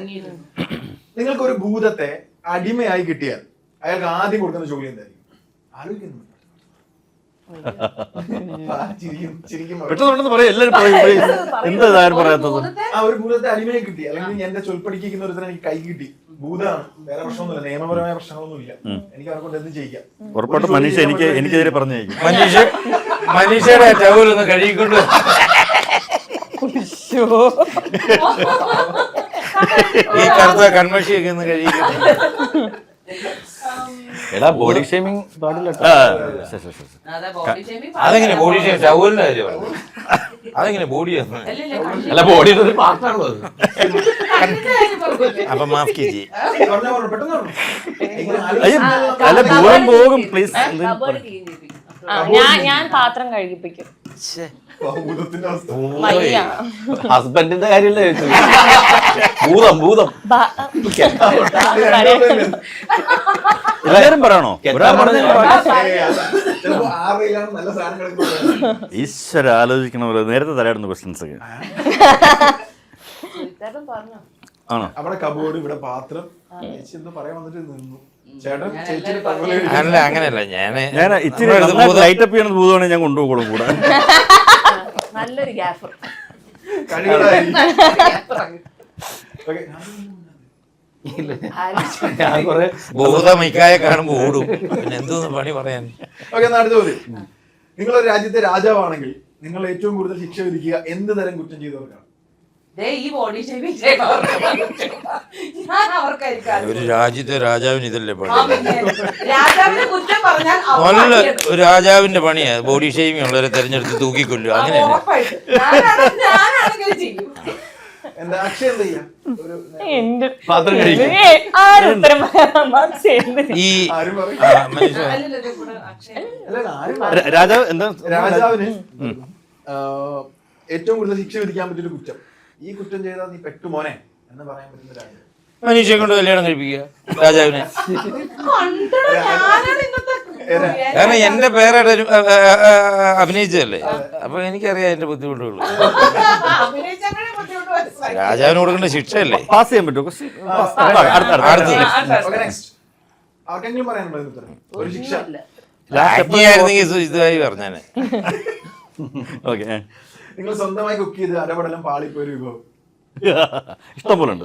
നിങ്ങൾക്ക് ഒരു ഭൂതത്തെ അടിമയായി കിട്ടിയാൽ അയാൾക്ക് ആദ്യം കൊടുക്കുന്ന ജോലി എന്തായിരിക്കും? ആലോചിക്കുന്നു. പെട്ടെന്ന് പറയാം, എല്ലാവരും എന്തായാലും പറയാത്തത്. ആ ഒരു ഭൂതത്തെ അടിമയെ കിട്ടി, അല്ലെങ്കിൽ എന്റെ ചൊൽപ്പടിക്കുന്ന ഒരുത്തരം എനിക്ക് കൈ കിട്ടി, ഭൂതമാണ്, വേറെ പ്രശ്നമൊന്നുമില്ല, നിയമപരമായ പ്രശ്നങ്ങളൊന്നുമില്ല, എനിക്ക് അവരെ കൊണ്ട് എന്ത് ചെയ്യാം. ഉറപ്പായിട്ടും മനീഷ എനിക്കെതിരെ പറഞ്ഞേക്കും. മനീഷയുടെ ടവലൊന്ന് കഴുകിക്കൊണ്ട് ഈ കറുത്ത കൺമഷിയൊക്കെ ഒന്ന് കഴുകിക്കൊണ്ട്. എടാ ബോഡി ഷേമിങ് പാടില്ല. അതെങ്ങനെ ബോഡി ഷേം? ടവലിന്റെ കാര്യം പറഞ്ഞു. അതെങ്ങനെ ബോഡി? അല്ല, ബോഡിയുടെ ഒരു പാർട്ടാണല്ലോ അത്. അപ്പൊ മാഫ് കീജി. അല്ല ദൂരം പോകും പ്ലീസ്. ഞാൻ പാത്രം കഴുകിപ്പിക്കും. ഹസ്ബൻഡിന്റെ കാര്യമല്ലേ ചോദിച്ചത്? ഭൂതം എല്ലാരും പറയണോ? ഈശ്വര ആലോചിക്കണ പോലെ നേരത്തെ തലയാടുന്ന ക്വസ്റ്റ്യൻസ് ഒക്കെ ആണോ? അവിടെ കബോർഡ്, ഇവിടെ പാത്രം, എന്താ പറയാൻ വന്നിട്ട് നിന്നു. ചേട്ടൻ ചേച്ചിയുടെ അല്ല അങ്ങനെയല്ല, ഞാൻ ഇച്ചിരി ലൈറ്റപ്പ് ചെയ്യണത് ഭൂതമാണെങ്കിൽ ഞാൻ കൊണ്ടുപോകും കൂടെ. നല്ലൊരു ഗ്യാഫർ. ഭൂതമിക്കായ കാണുമ്പോ ഓടും. പിന്നെ എന്തോന്ന് പണി പറയാൻ. ഓക്കെ, അടുത്ത ചോദ്യം. നിങ്ങളൊരു രാജ്യത്തെ രാജാവാണെങ്കിൽ നിങ്ങൾ ഏറ്റവും കൂടുതൽ ശിക്ഷ വിധിക്കുക എന്ത് തരം കുറ്റം ചെയ്തവർക്കാണ്? ഈ ബോഡി ഷേമിംഗ് ഒരു രാജ്യത്തെ രാജാവിന് ഇതല്ലേ പണി? രാജാവിന്റെ കുറ്റം പറഞ്ഞാൽ നല്ല ഒരു രാജാവിന്റെ പണിയാ ബോഡി ഷേമിംഗ് ഉള്ളവരെ തെരഞ്ഞെടുത്ത് തൂക്കിക്കൊല്ലുക. അങ്ങനെയല്ലേ? എന്താ അക്ഷയ എന്താ ചെയ്യാ? പാത്രം കഴിക്കും. ഈ ആരും പറയും. രാജാവ് എന്താ? രാജാവിന് ഏറ്റവും കൂടുതൽ ശിക്ഷ വിധിക്കാൻ പറ്റിയൊരു കുറ്റം, ഈ കുറ്റം ചെയ്താൽ നീ പെട്ടുമോനെ എന്ന് പറയാൻ പറ്റുന്ന രാജാവ്. മനീഷയെ കൊണ്ട് കല്യാണം കഴിപ്പിക്കുക രാജാവിനെ. കാരണം എന്റെ പേരായിട്ട് അഭിനയിച്ചതല്ലേ, അപ്പൊ എനിക്കറിയാം എന്റെ ബുദ്ധിമുട്ടുകൾ. രാജാവിന് കൊടുക്കേണ്ട ശിക്ഷയല്ലേ? പാസ് ചെയ്യാൻ പറ്റുമോ? ആർക്കെങ്കിലും പറയാനുണ്ടോ ഇതിന് ഉത്തരം? ഒരു ശിക്ഷ ആയിരുന്നെങ്കിൽ ഇതായി പറഞ്ഞാനെ. ഓക്കെ, നിങ്ങൾ സ്വന്തമായി കുക്ക് ചെയ്ത് അരപടലം പാളിപ്പോയൊരു വിഭവം ഇഷ്ടം പോലെ ഉണ്ട്.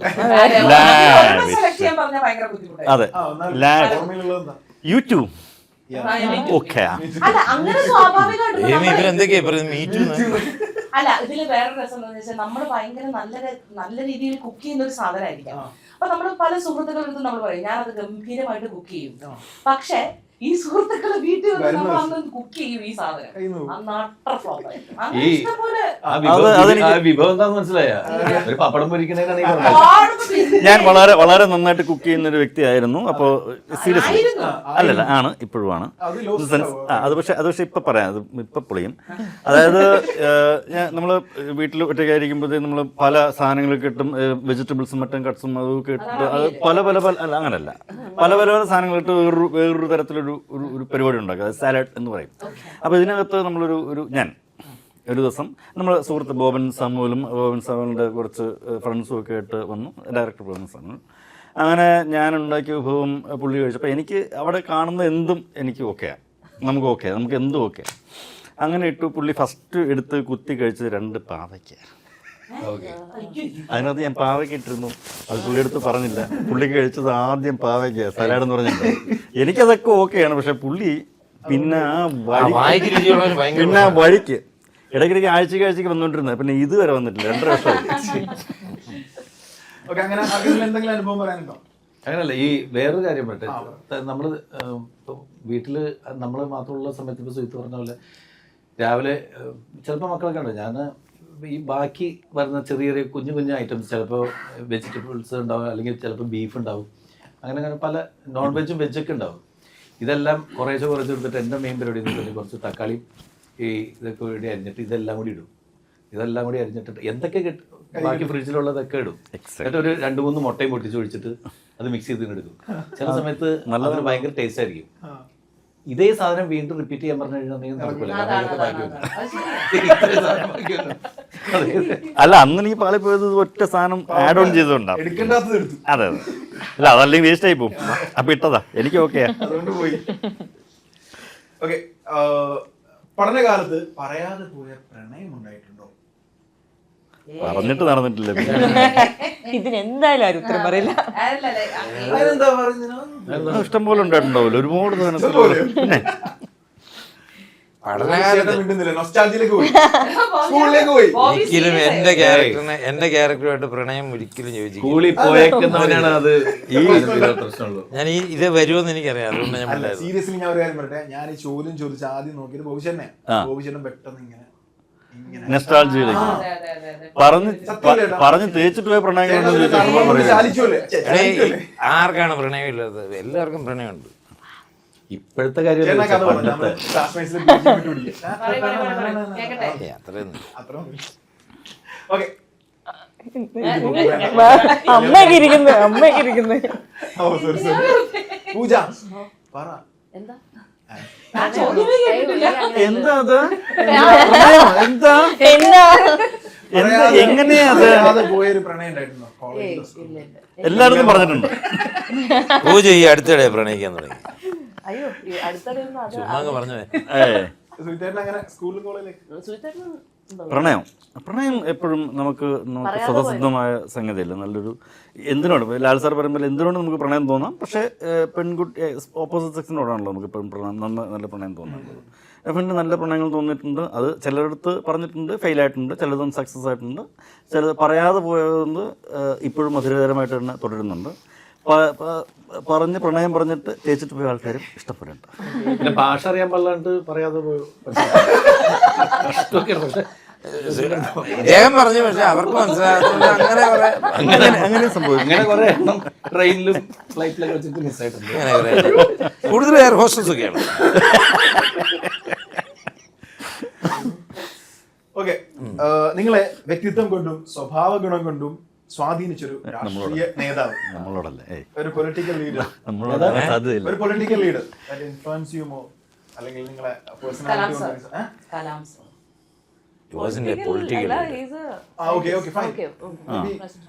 അതെ, യൂട്യൂബ്. ഓക്കെ, ഇവരെന്തൊക്കെയാ പറയുന്നത്? മീറ്റു. അല്ല, ഇതില് വേറൊരു രസം എന്താണെന്ന് വെച്ചാൽ നമ്മള് ഭയങ്കര നല്ല രീതിയിൽ കുക്ക് ചെയ്യുന്ന ഒരു സാധനമായിരിക്കാം. അപ്പൊ നമ്മള് പല സുഹൃത്തുക്കളുടെ അടുത്ത് നമ്മൾ പറയും ഞാനത് ഗംഭീരമായിട്ട് കുക്ക് ചെയ്യും. പക്ഷെ ഈ സുഹൃത്തുക്കളെ വീട്ടിൽ വന്ന് കുക്ക് ചെയ്യും ഈ സാധനം. വിഭവം എന്താന്ന് മനസ്സിലായ? ഒരു പപ്പടം പൊരിക്കണേക്കാണ് ഞാൻ വളരെ വളരെ നന്നായിട്ട് കുക്ക് ചെയ്യുന്ന ഒരു വ്യക്തിയായിരുന്നു. അപ്പോൾ സീരിയസ്ലി അല്ലല്ല ആണ്, ഇപ്പോഴും ആണ്. അത് പക്ഷെ ഇപ്പൊ പറയാം, അത് ഇപ്പൊ പൊളിയും. അതായത് നമ്മൾ വീട്ടിൽ ഒറ്റയ്ക്കായിരിക്കുമ്പോഴത്തേ നമ്മൾ പല സാധനങ്ങൾ കിട്ടും, വെജിറ്റബിൾസും മറ്റും കട്ട്സും അതൊക്കെ ഇട്ടിട്ട് അത് പല അല്ല അങ്ങനല്ല, പല സാധനങ്ങൾ ഇട്ട് വേറൊരു തരത്തിലൊരു ഒരു പരിപാടി ഉണ്ടാക്കുക, അത് സാലഡ് എന്ന് പറയും. അപ്പോൾ ഇതിനകത്ത് നമ്മളൊരു ഞാൻ ഒരു ദിവസം നമ്മൾ സുഹൃത്ത് ബോബൻ സാമുവലിൻ്റെ കുറച്ച് ഫ്രണ്ട്സും ഒക്കെ ആയിട്ട് വന്നു, ഡയറക്ടർ ബോബൻ സാമുവൽ. അങ്ങനെ ഞാൻ ഉണ്ടാക്കിയ വിഭവം പുള്ളി കഴിച്ചപ്പോൾ എനിക്ക് അവിടെ കാണുന്ന എന്തും എനിക്ക് ഓക്കെയാണ്, നമുക്ക് എന്തും ഓക്കെ. അങ്ങനെ ഇട്ടു. പുള്ളി ഫസ്റ്റ് എടുത്ത് കുത്തി കഴിച്ചത് 2 പാവയ്ക്ക. അതിനകത്ത് ഞാൻ പാവയ്ക്ക് ഇട്ടിരുന്നു. അത് പുള്ളിയെടുത്ത് പറഞ്ഞില്ല. പുള്ളിക്ക് കഴിച്ചത് ആദ്യം പാവയ്ക്ക സലാഡ് എന്ന് പറഞ്ഞിട്ടുണ്ട്. എനിക്കതൊക്കെ ഓക്കെയാണ്. പക്ഷെ പുള്ളി പിന്നെ വായിക്ക് രുചിയുള്ളവന് ഭയങ്കര പിന്നെ ആ വഴിക്ക് ഇടയ്ക്കിടയ്ക്ക് ആഴ്ചക്ക് വന്നുകൊണ്ടിരുന്നത്. പിന്നെ ഇതുവരെ വന്നിട്ടില്ല. 2 വർഷമായി. ഓക്കെ, അങ്ങനെ അതിൽ എന്തെങ്കിലും അനുഭവം പറയാനുണ്ടോ? അങ്ങനല്ല, ഈ വേറൊരു കാര്യം പറയട്ടെ. നമ്മൾ വീട്ടിൽ നമ്മൾ മാത്രമുള്ള സമയത്ത് ഇപ്പോൾ സുഹൃത്ത് പറഞ്ഞ പോലെ രാവിലെ ചിലപ്പോൾ മക്കളൊക്കെ ഉണ്ട്. ഞാൻ ഈ ബാക്കി വരുന്ന ചെറിയ ചെറിയ കുഞ്ഞു കുഞ്ഞു ഐറ്റംസ്, ചിലപ്പോൾ വെജിറ്റബിൾസ് ഉണ്ടാവും, അല്ലെങ്കിൽ ചിലപ്പോൾ ബീഫ് ഉണ്ടാവും, അങ്ങനെ പല നോൺ വെജും വെജൊക്കെ ഉണ്ടാവും. ഇതെല്ലാം കുറേശ്ശെ എടുത്തിട്ട് എൻ്റെ മെയിൻ പരിപാടി എന്ന് പറഞ്ഞാൽ കുറച്ച് തക്കാളിയും ഈ ഇതൊക്കെ കൂടി അരിഞ്ഞിട്ട് ഇതെല്ലാം കൂടി ഇടും. ഇതെല്ലാം കൂടി അരിഞ്ഞിട്ട് എന്തൊക്കെ ബാക്കി ഫ്രിഡ്ജിലുള്ളതൊക്കെ ഇടും. എന്നിട്ട് ഒരു 2-3 മുട്ടയും പൊട്ടിച്ച് ഒഴിച്ചിട്ട് അത് മിക്സ് ചെയ്ത് എടുക്കും. ചില സമയത്ത് നല്ലത് ഭയങ്കര ടേസ്റ്റ് ആയിരിക്കും. ഇതേ സാധനം വീണ്ടും റിപ്പീറ്റ് ചെയ്യാൻ പറഞ്ഞു കഴിഞ്ഞിട്ടുണ്ടെങ്കിൽ നടക്കില്ല. അല്ല, അന്ന് ഈ പാളി പോയത് ഒറ്റ സാധനം ആഡ് ഓൺ ചെയ്തുകൊണ്ടാണ്. എടുക്കേണ്ടത് എടുത്തു. അതെ. അല്ല, അതല്ലെങ്കിൽ വേസ്റ്റ് ആയി പോകും. അപ്പൊ ഇട്ടതാ. എനിക്ക് ഓക്കെ. അതുകൊണ്ട് പോയി. ഓക്കെ, പഠനകാലത്ത് പറയാതെ പോയ പ്രണയം ഉണ്ടായിട്ടുണ്ടോ? പറഞ്ഞിട്ട് നടന്നിട്ടില്ല. ഇതിനെന്തായാലും ആരും ഉത്തരം പറയില്ല. അതെന്താ പറഞ്ഞത്? ഇഷ്ടം പോലെ ഉണ്ടായിട്ടുണ്ടാവില്ല. ഒരുപാട് പിന്നെ നൊസ്റ്റാൾജിയിലേക്ക് പോയി, സ്കൂളിലേക്ക് പോയി. ഒരിക്കലും എന്റെ ക്യാരക്ടറുമായിട്ട് പ്രണയം ഒരിക്കലും യോജിക്കും. സ്കൂളിൽ പോയേക്കുന്നവനാണ് അത് ഈ പ്രശ്നമുള്ളൂ. ഞാൻ ഇത് വരുമെന്ന് എനിക്കറിയാം, അതുകൊണ്ട് ഞാൻ അല്ല, സീരിയസ്ലി ഞാൻ ഒരു കാര്യം പറയട്ടെ. ഞാൻ ഈ ചോദ്യം ചോദിച്ച് ആദ്യം നോക്കിയത് ബോബിച്ചേട്ടനെ. ബോബിച്ചേട്ടൻ പെട്ടെന്ന് ഇങ്ങനെ നെസ്റ്റാൾജിയിലേക്ക് പറഞ്ഞ് തേച്ചിട്ട് പോയ പ്രണയങ്ങൾ ആർക്കാണ് പ്രണയം ഇല്ലാത്തത്? എല്ലാവർക്കും പ്രണയമുണ്ട്. ഇപ്പോഴത്തെ കാര്യം പൂജ പറ. എന്താ അത്? എന്താ എങ്ങനെയാ അത്? പോയൊരു പ്രണയം ഉണ്ടായിട്ടുണ്ടോ? എല്ലായിടത്തും പറഞ്ഞിട്ടുണ്ട്. പൂജ ഈ അടുത്തിടെ പ്രണയിക്കാൻ തുടങ്ങി. അയ്യോ, ചുമ്മാ പറഞ്ഞു. പ്രണയം എപ്പോഴും നമുക്ക് സ്വതസിദ്ധമായ സംഗതിയല്ല. നല്ലൊരു എന്തിനോട് ലാൽ സാർ പറയുമ്പോൾ എന്തിനോട് നമുക്ക് പ്രണയം തോന്നാം. പക്ഷേ പെൺകുട്ടി ഓപ്പോസിറ്റ് സെക്സിനോടാണല്ലോ നമുക്ക് എപ്പോഴും നല്ല പ്രണയം തോന്നുന്നത്. പിന്നെ നല്ല പ്രണയങ്ങൾ തോന്നിയിട്ടുണ്ട്. അത് ചിലയിടത്ത് പറഞ്ഞിട്ടുണ്ട്, ഫെയിലായിട്ടുണ്ട്, ചിലതും സക്സസ് ആയിട്ടുണ്ട്. ചിലത് പറയാതെ പോയത് ഇപ്പോഴും മധുരകരമായിട്ട് തന്നെ തുടരുന്നുണ്ട്. പറഞ്ഞ് പ്രണയം പറഞ്ഞിട്ട് തേച്ചിട്ട് പോയ ആൾക്കാരും ഇഷ്ടപ്പെടുന്നുണ്ട്. പിന്നെ ഭാഷ അറിയാൻ പാടില്ലാണ്ട് പറയാതെ പോയോ? ഇദ്ദേഹം പറഞ്ഞു, പക്ഷെ അവർക്ക് മനസ്സിലാകുന്നത് അങ്ങനെ സംഭവിക്കും. അങ്ങനെ കുറെ എണ്ണം ട്രെയിനിലും ഫ്ലൈറ്റിലൊക്കെ വെച്ചിട്ട് മിസ്സായിട്ടുണ്ട്. കൂടുതൽ എയർ ഹോസ്റ്റസ് ഒക്കെയാണ്. ഓക്കെ, നിങ്ങളെ വ്യക്തിത്വം കൊണ്ടും സ്വഭാവ ഗുണം കൊണ്ടും സ്വാധീനിച്ചൊരു രാഷ്ട്രീയ നേതാവ്, നമ്മളോടല്ലേ, ഒരു പൊളിറ്റിക്കൽ ലീഡർ, ഒരു പൊളിറ്റിക്കൽ ലീഡർ ഇൻഫ്ലുവൻസ് ചെയ്യുമോ അല്ലെങ്കിൽ നിങ്ങളെ personality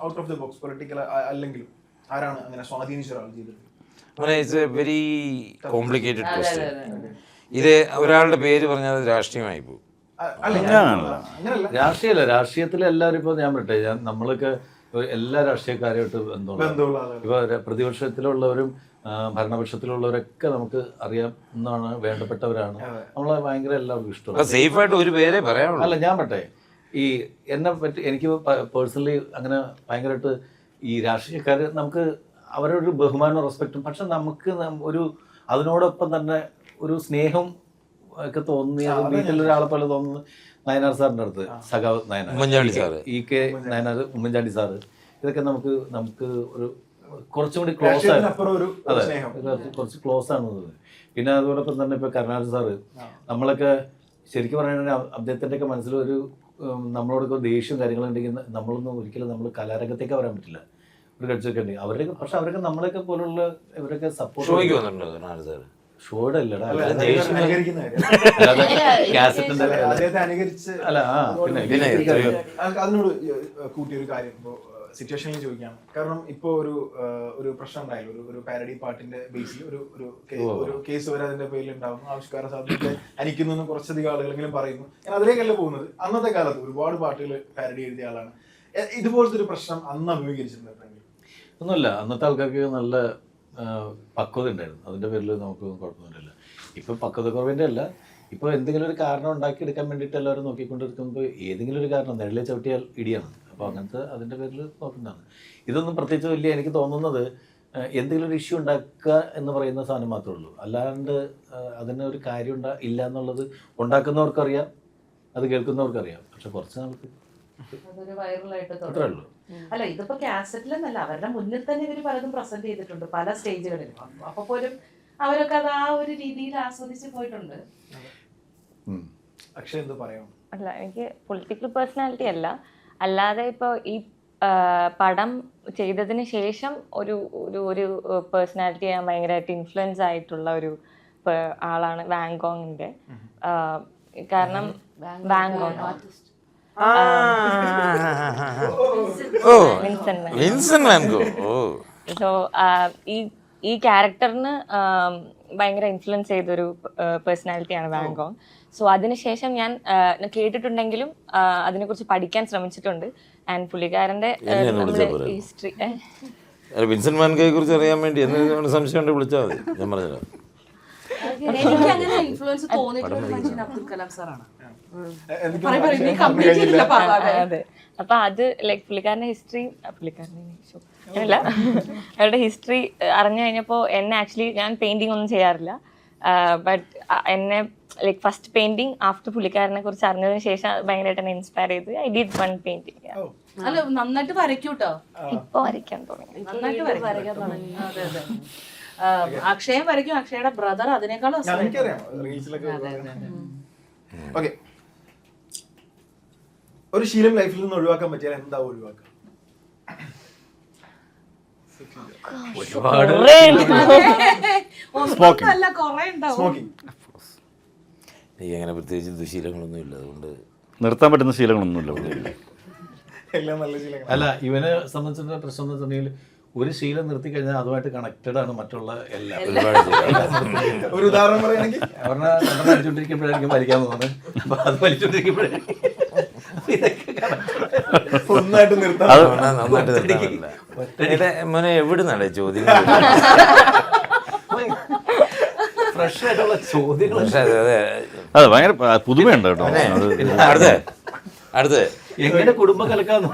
out of the box political അല്ലെങ്കിലും ആരാണ് അങ്ങനെ സ്വാധീനിച്ച ഒരാൾ ചെയ്തത്? It's A very complicated question. ഇത് ഒരാളുടെ പേര് പറഞ്ഞാൽ രാഷ്ട്രീയമായി പോകും. രാഷ്ട്രീയമല്ല, രാഷ്ട്രീയത്തിൽ എല്ലാവരും ഇപ്പോൾ ഞാൻ പറയട്ടെ, നമ്മളൊക്കെ എല്ലാ രാഷ്ട്രീയക്കാരുമായിട്ട് ബന്ധമുള്ള ഇപ്പോൾ പ്രതിപക്ഷത്തിലുള്ളവരും ഭരണപക്ഷത്തിലുള്ളവരൊക്കെ നമുക്ക് അറിയാം എന്നാണ്, വേണ്ടപ്പെട്ടവരാണ്, നമ്മളെ ഭയങ്കര എല്ലാവർക്കും ഇഷ്ടമാണ്. സേഫായിട്ട് ഒരു പേരെ പറയാനുള്ളൂ. അല്ല, ഞാൻ പറട്ടെ, ഈ എന്നെ പറ്റി എനിക്ക് പേഴ്സണലി അങ്ങനെ ഭയങ്കരമായിട്ട് ഈ രാഷ്ട്രീയക്കാർ നമുക്ക് അവരൊരു ബഹുമാനവും റെസ്പെക്റ്റും, പക്ഷെ നമുക്ക് ഒരു അതിനോടൊപ്പം തന്നെ ഒരു സ്നേഹം ഒക്കെ തോന്നിയത് വീട്ടിലൊരാളെ പോലെ തോന്നുന്നത് നയനാർ സാറിൻ്റെ അടുത്ത്, സഖാവ് Nayanar, Oommen Chandy sir, EK Nayanar, Oommen Chandy sir, ഇതൊക്കെ നമുക്ക് ഒരു കുറച്ചും കൂടി ക്ലോസ് ആണ്. അതെ, കുറച്ച് ക്ലോസ് ആണ്. പിന്നെ അതുപോലൊപ്പം തന്നെ ഇപ്പൊ കരുണാകരൻ സാറ്, നമ്മളൊക്കെ ശരിക്കും പറയുകയാണെങ്കിൽ അദ്ദേഹത്തിൻ്റെ ഒക്കെ മനസ്സിലൊരു നമ്മളോടൊക്കെ ദേഷ്യവും കാര്യങ്ങളുണ്ടെങ്കിൽ നമ്മളൊന്നും ഒരിക്കലും നമ്മൾ കലാരംഗത്തേക്ക് വരാൻ പറ്റില്ല. ഒരു കൾച്ചറൊക്കെ ഉണ്ടെങ്കിൽ അവരൊക്കെ, പക്ഷെ അവരൊക്കെ നമ്മളൊക്കെ പോലുള്ള ഇവരൊക്കെ സപ്പോർട്ട് ഷോയുടെ അല്ലടാ, അതിനോട് കൂട്ടിയൊരു കാര്യം സിറ്റുവേഷനിൽ ചോദിക്കുകയാണ്. കാരണം ഇപ്പോൾ ഒരു പ്രശ്നം ഉണ്ടായാലും ഒരു പാരഡി പാട്ടിന്റെ ബേസിൽ ഒരു കേസ് വരെ അതിന്റെ പേരിൽ ഉണ്ടാകുന്നു. ആവിഷ്കാര സാധ്യത അനിക്കുന്നു കുറച്ചധികം ആളുകളെങ്കിലും പറയുന്നു. ഞാൻ അതിലേക്കല്ല പോകുന്നത്. അന്നത്തെ കാലത്ത് ഒരുപാട് പാട്ടുകൾ പാരഡി എഴുതിയ ആളാണ്. ഇതുപോലത്തെ ഒരു പ്രശ്നം അന്ന് അഭിമുഖീകരിച്ചിട്ടുണ്ട്? ഒന്നുമില്ല, അന്നത്തെ ആൾക്കാർക്ക് നല്ല പക്വത ഉണ്ടായിരുന്നു. അതിൻ്റെ പേരിൽ നമുക്ക് കുഴപ്പമൊന്നുമില്ല. ഇപ്പം പക്വത കുറവിൻ്റെ അല്ല, ഇപ്പോൾ എന്തെങ്കിലും ഒരു കാരണം ഉണ്ടാക്കിയെടുക്കാൻ വേണ്ടിയിട്ട് എല്ലാവരും നോക്കിക്കൊണ്ടിരിക്കുമ്പോൾ ഏതെങ്കിലും ഒരു കാരണം നിഴലെ ചവിട്ടിയാൽ ഇടിയാണ്. അപ്പോൾ അങ്ങനത്തെ അതിൻ്റെ പേരിൽ നോക്കുന്നതാണ്. ഇതൊന്നും പ്രത്യേകിച്ച് വലിയ എനിക്ക് തോന്നുന്നത് എന്തെങ്കിലും ഒരു ഇഷ്യൂ ഉണ്ടാക്കുക എന്ന് പറയുന്ന സാധനം മാത്രമേ ഉള്ളൂ. അല്ലാണ്ട് അതിന് ഒരു കാര്യം ഇല്ല എന്നുള്ളത് ഉണ്ടാക്കുന്നവർക്കറിയാം, അത് കേൾക്കുന്നവർക്കറിയാം. പക്ഷെ കുറച്ച് നാൾക്ക് അതൊരു വൈറലായിട്ട് അത്രേ ഉള്ളൂ. അല്ല, ഇതിപ്പോ കാസറ്റിലെന്നല്ല, അവരുടെ മുന്നിൽ തന്നെ ഇവര് പലതും പ്രസന്റ് ചെയ്തിട്ടുണ്ട് പല സ്റ്റേജുകളിലും. അപ്പൊ പോലും അവരൊക്കെ അത് ആ ഒരു രീതിയിൽ ആസ്വദിച്ച് പോയിട്ടുണ്ട്. അക്ഷയ് എന്ത് പറയാം? അല്ല, എനിക്ക് പൊളിറ്റിക്കൽ പേഴ്സണാലിറ്റി അല്ല, അല്ലാതെ ഇപ്പോൾ ഈ പടം ചെയ്തതിന് ശേഷം ഒരു ഒരു ഒരു പേഴ്സണാലിറ്റി ഞാൻ ഭയങ്കരമായിട്ട് ഇൻഫ്ലുവൻസ് ആയിട്ടുള്ള ഒരു ആളാണ് വാങ്കോങ്ങിന്റെ. കാരണം വാങ്കോങ് വിൻസെന്റ് വാൻ ഗോ. സോ ഈ ക്യാരക്ടറിന് ഭയങ്കര ഇൻഫ്ലുവൻസ് ചെയ്തൊരു പേഴ്സണാലിറ്റിയാണ് വാങ്കോങ്. സോ അതിനുശേഷം ഞാൻ കേട്ടിട്ടുണ്ടെങ്കിലും അതിനെക്കുറിച്ച് പഠിക്കാൻ ശ്രമിച്ചിട്ടുണ്ട്. ആൻഡ് പുള്ളിക്കാരന്റെ ഹിസ്റ്ററി. വിൻസെന്റ് വാൻ ഗോയെ കുറിച്ച് അറിയാൻ വേണ്ടി എന്തെങ്കിലും സംശയം ഉണ്ടെങ്കിൽ വിളിച്ചാൽ മതി, ഞാൻ പറഞ്ഞുതരാം. എനിക്ക് അങ്ങനെ ഇൻഫ്ലുവൻസ് തോന്നിയിട്ടുള്ള മനുഷ്യൻ അബ്ദുൽ കലാം സാറാണ്. അതെ, അപ്പൊ അത് ലൈക്ക് പുള്ളിക്കാരന്റെ ഹിസ്റ്ററി, പുള്ളിക്കാരൻ്റെ അവരുടെ ഹിസ്റ്ററി അറിഞ്ഞു കഴിഞ്ഞപ്പോൾ എന്നെ ആക്ച്വലി, ഞാൻ പെയിന്റിങ് ഒന്നും ചെയ്യാറില്ല, ബട്ട് എന്നെ ലൈക്ക് ഫസ്റ്റ് പെയിന്റിങ് ആഫ്റ്റർ പുള്ളിക്കാരനെ കുറിച്ച് അറിഞ്ഞതിന് ശേഷം ഭയങ്കരമായിട്ട് എന്നെ ഇൻസ്പയർ ചെയ്ത് ഐ ഡിഡ് വൺ പെയിന്റിങ്. അല്ല, നന്നായിട്ട് വരയ്ക്കൂട്ടോ. ഇപ്പൊ വരയ്ക്കാൻ തുടങ്ങി, നന്നായിട്ട് വരയ്ക്കാൻ തുടങ്ങി. അതെ അതെ. അക്ഷയം വരയ്ക്കും. അക്ഷയുടെ ബ്രദർ അതിനേക്കാളും. ഓക്കെ, ഒരു ശീലം ലൈഫിൽ നിന്ന് ഒഴിവാക്കാൻ പറ്റിയാൽ എന്താ ഒഴിവാക്കുക? ഒരുപാട് അല്ല, കുറെ ഉണ്ടാവും. സ്മോക്കിംഗ്. എനിക്ക് അങ്ങനെ പ്രത്യേകിച്ച് ദുശീലങ്ങളൊന്നും ഇല്ല, അതുകൊണ്ട് നിർത്താൻ പറ്റുന്ന ശീലങ്ങളൊന്നുമില്ല. എല്ലാം നല്ല ശീലങ്ങൾ. അല്ല, ഇവനെ സംബന്ധിച്ചിട്ടുള്ള പ്രശ്നം എന്ന് വെച്ചിട്ടുണ്ടെങ്കിൽ ഒരു ശീലം നിർത്തി കഴിഞ്ഞാൽ അതുമായിട്ട് കണക്റ്റഡ് ആണ് മറ്റുള്ള എല്ലാം. ഒരു ഉദാഹരണം പറയുകയാണെങ്കിൽ അവരുടെ വലിച്ചോണ്ടിരിക്കുമ്പോഴായിരിക്കും വലിക്കാൻ തോന്നുന്നത്. അപ്പൊ അത് വലിച്ചോണ്ടിരിക്കുമ്പോഴായിരിക്കും ഒന്നായിട്ട് നിർത്താൻ. നന്നായിട്ട് നിർത്താനില്ല. മോനെ എവിടുന്നാണ് ചോദ്യം? ഫ്രഷ് ആയിട്ടുള്ള ചോദ്യങ്ങൾ. അതെ, ഭയങ്കര പുതുമയുണ്ട് കേട്ടോ. അടുത്ത് എങ്ങനെ കുടുംബം കലക്കാന്ന്.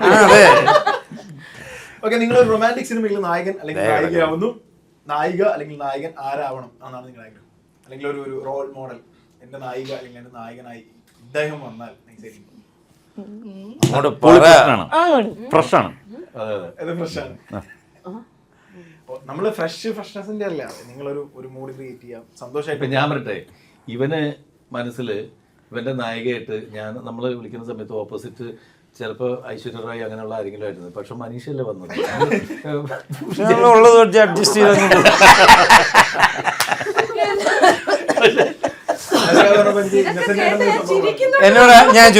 ഓക്കെ, നിങ്ങൾ ഒരു റൊമാൻറ്റിക് സിനിമയിൽ നായകൻ അല്ലെങ്കിൽ നായികയാവുന്നു. നായിക അല്ലെങ്കിൽ നായകൻ ആരാവണം എന്നാണ് നിങ്ങളുടെ ആഗ്രഹം? അല്ലെങ്കിൽ ഒരു റോൾ മോഡൽ, എന്റെ നായിക അല്ലെങ്കിൽ എന്റെ നായകനായി ഇദ്ദേഹം വന്നാൽ ഫ്രഷാണ്. ഫ്രഷാണ്. നമ്മള് ഫ്രഷ്നെസിന്റെ അല്ല, നിങ്ങളൊരു മൂഡ് ക്രിയേറ്റ് ചെയ്യാം, സന്തോഷമായിട്ട്. ഞാൻ പറയട്ടെ, ഇവന് മനസ്സിൽ ഇവന്റെ നായികയായിട്ട് നമ്മൾ വിളിക്കുന്ന സമയത്ത് ഓപ്പോസിറ്റ് ചിലപ്പോൾ ഐശ്വര്യ റായ് അങ്ങനെയുള്ള ആരെങ്കിലും ആയിരുന്നു. പക്ഷെ മനീഷല്ലേ വന്നത്. ഉള്ളത് അഡ്ജസ്റ്റ് ചെയ്ത് എന്നോട് ഞാൻ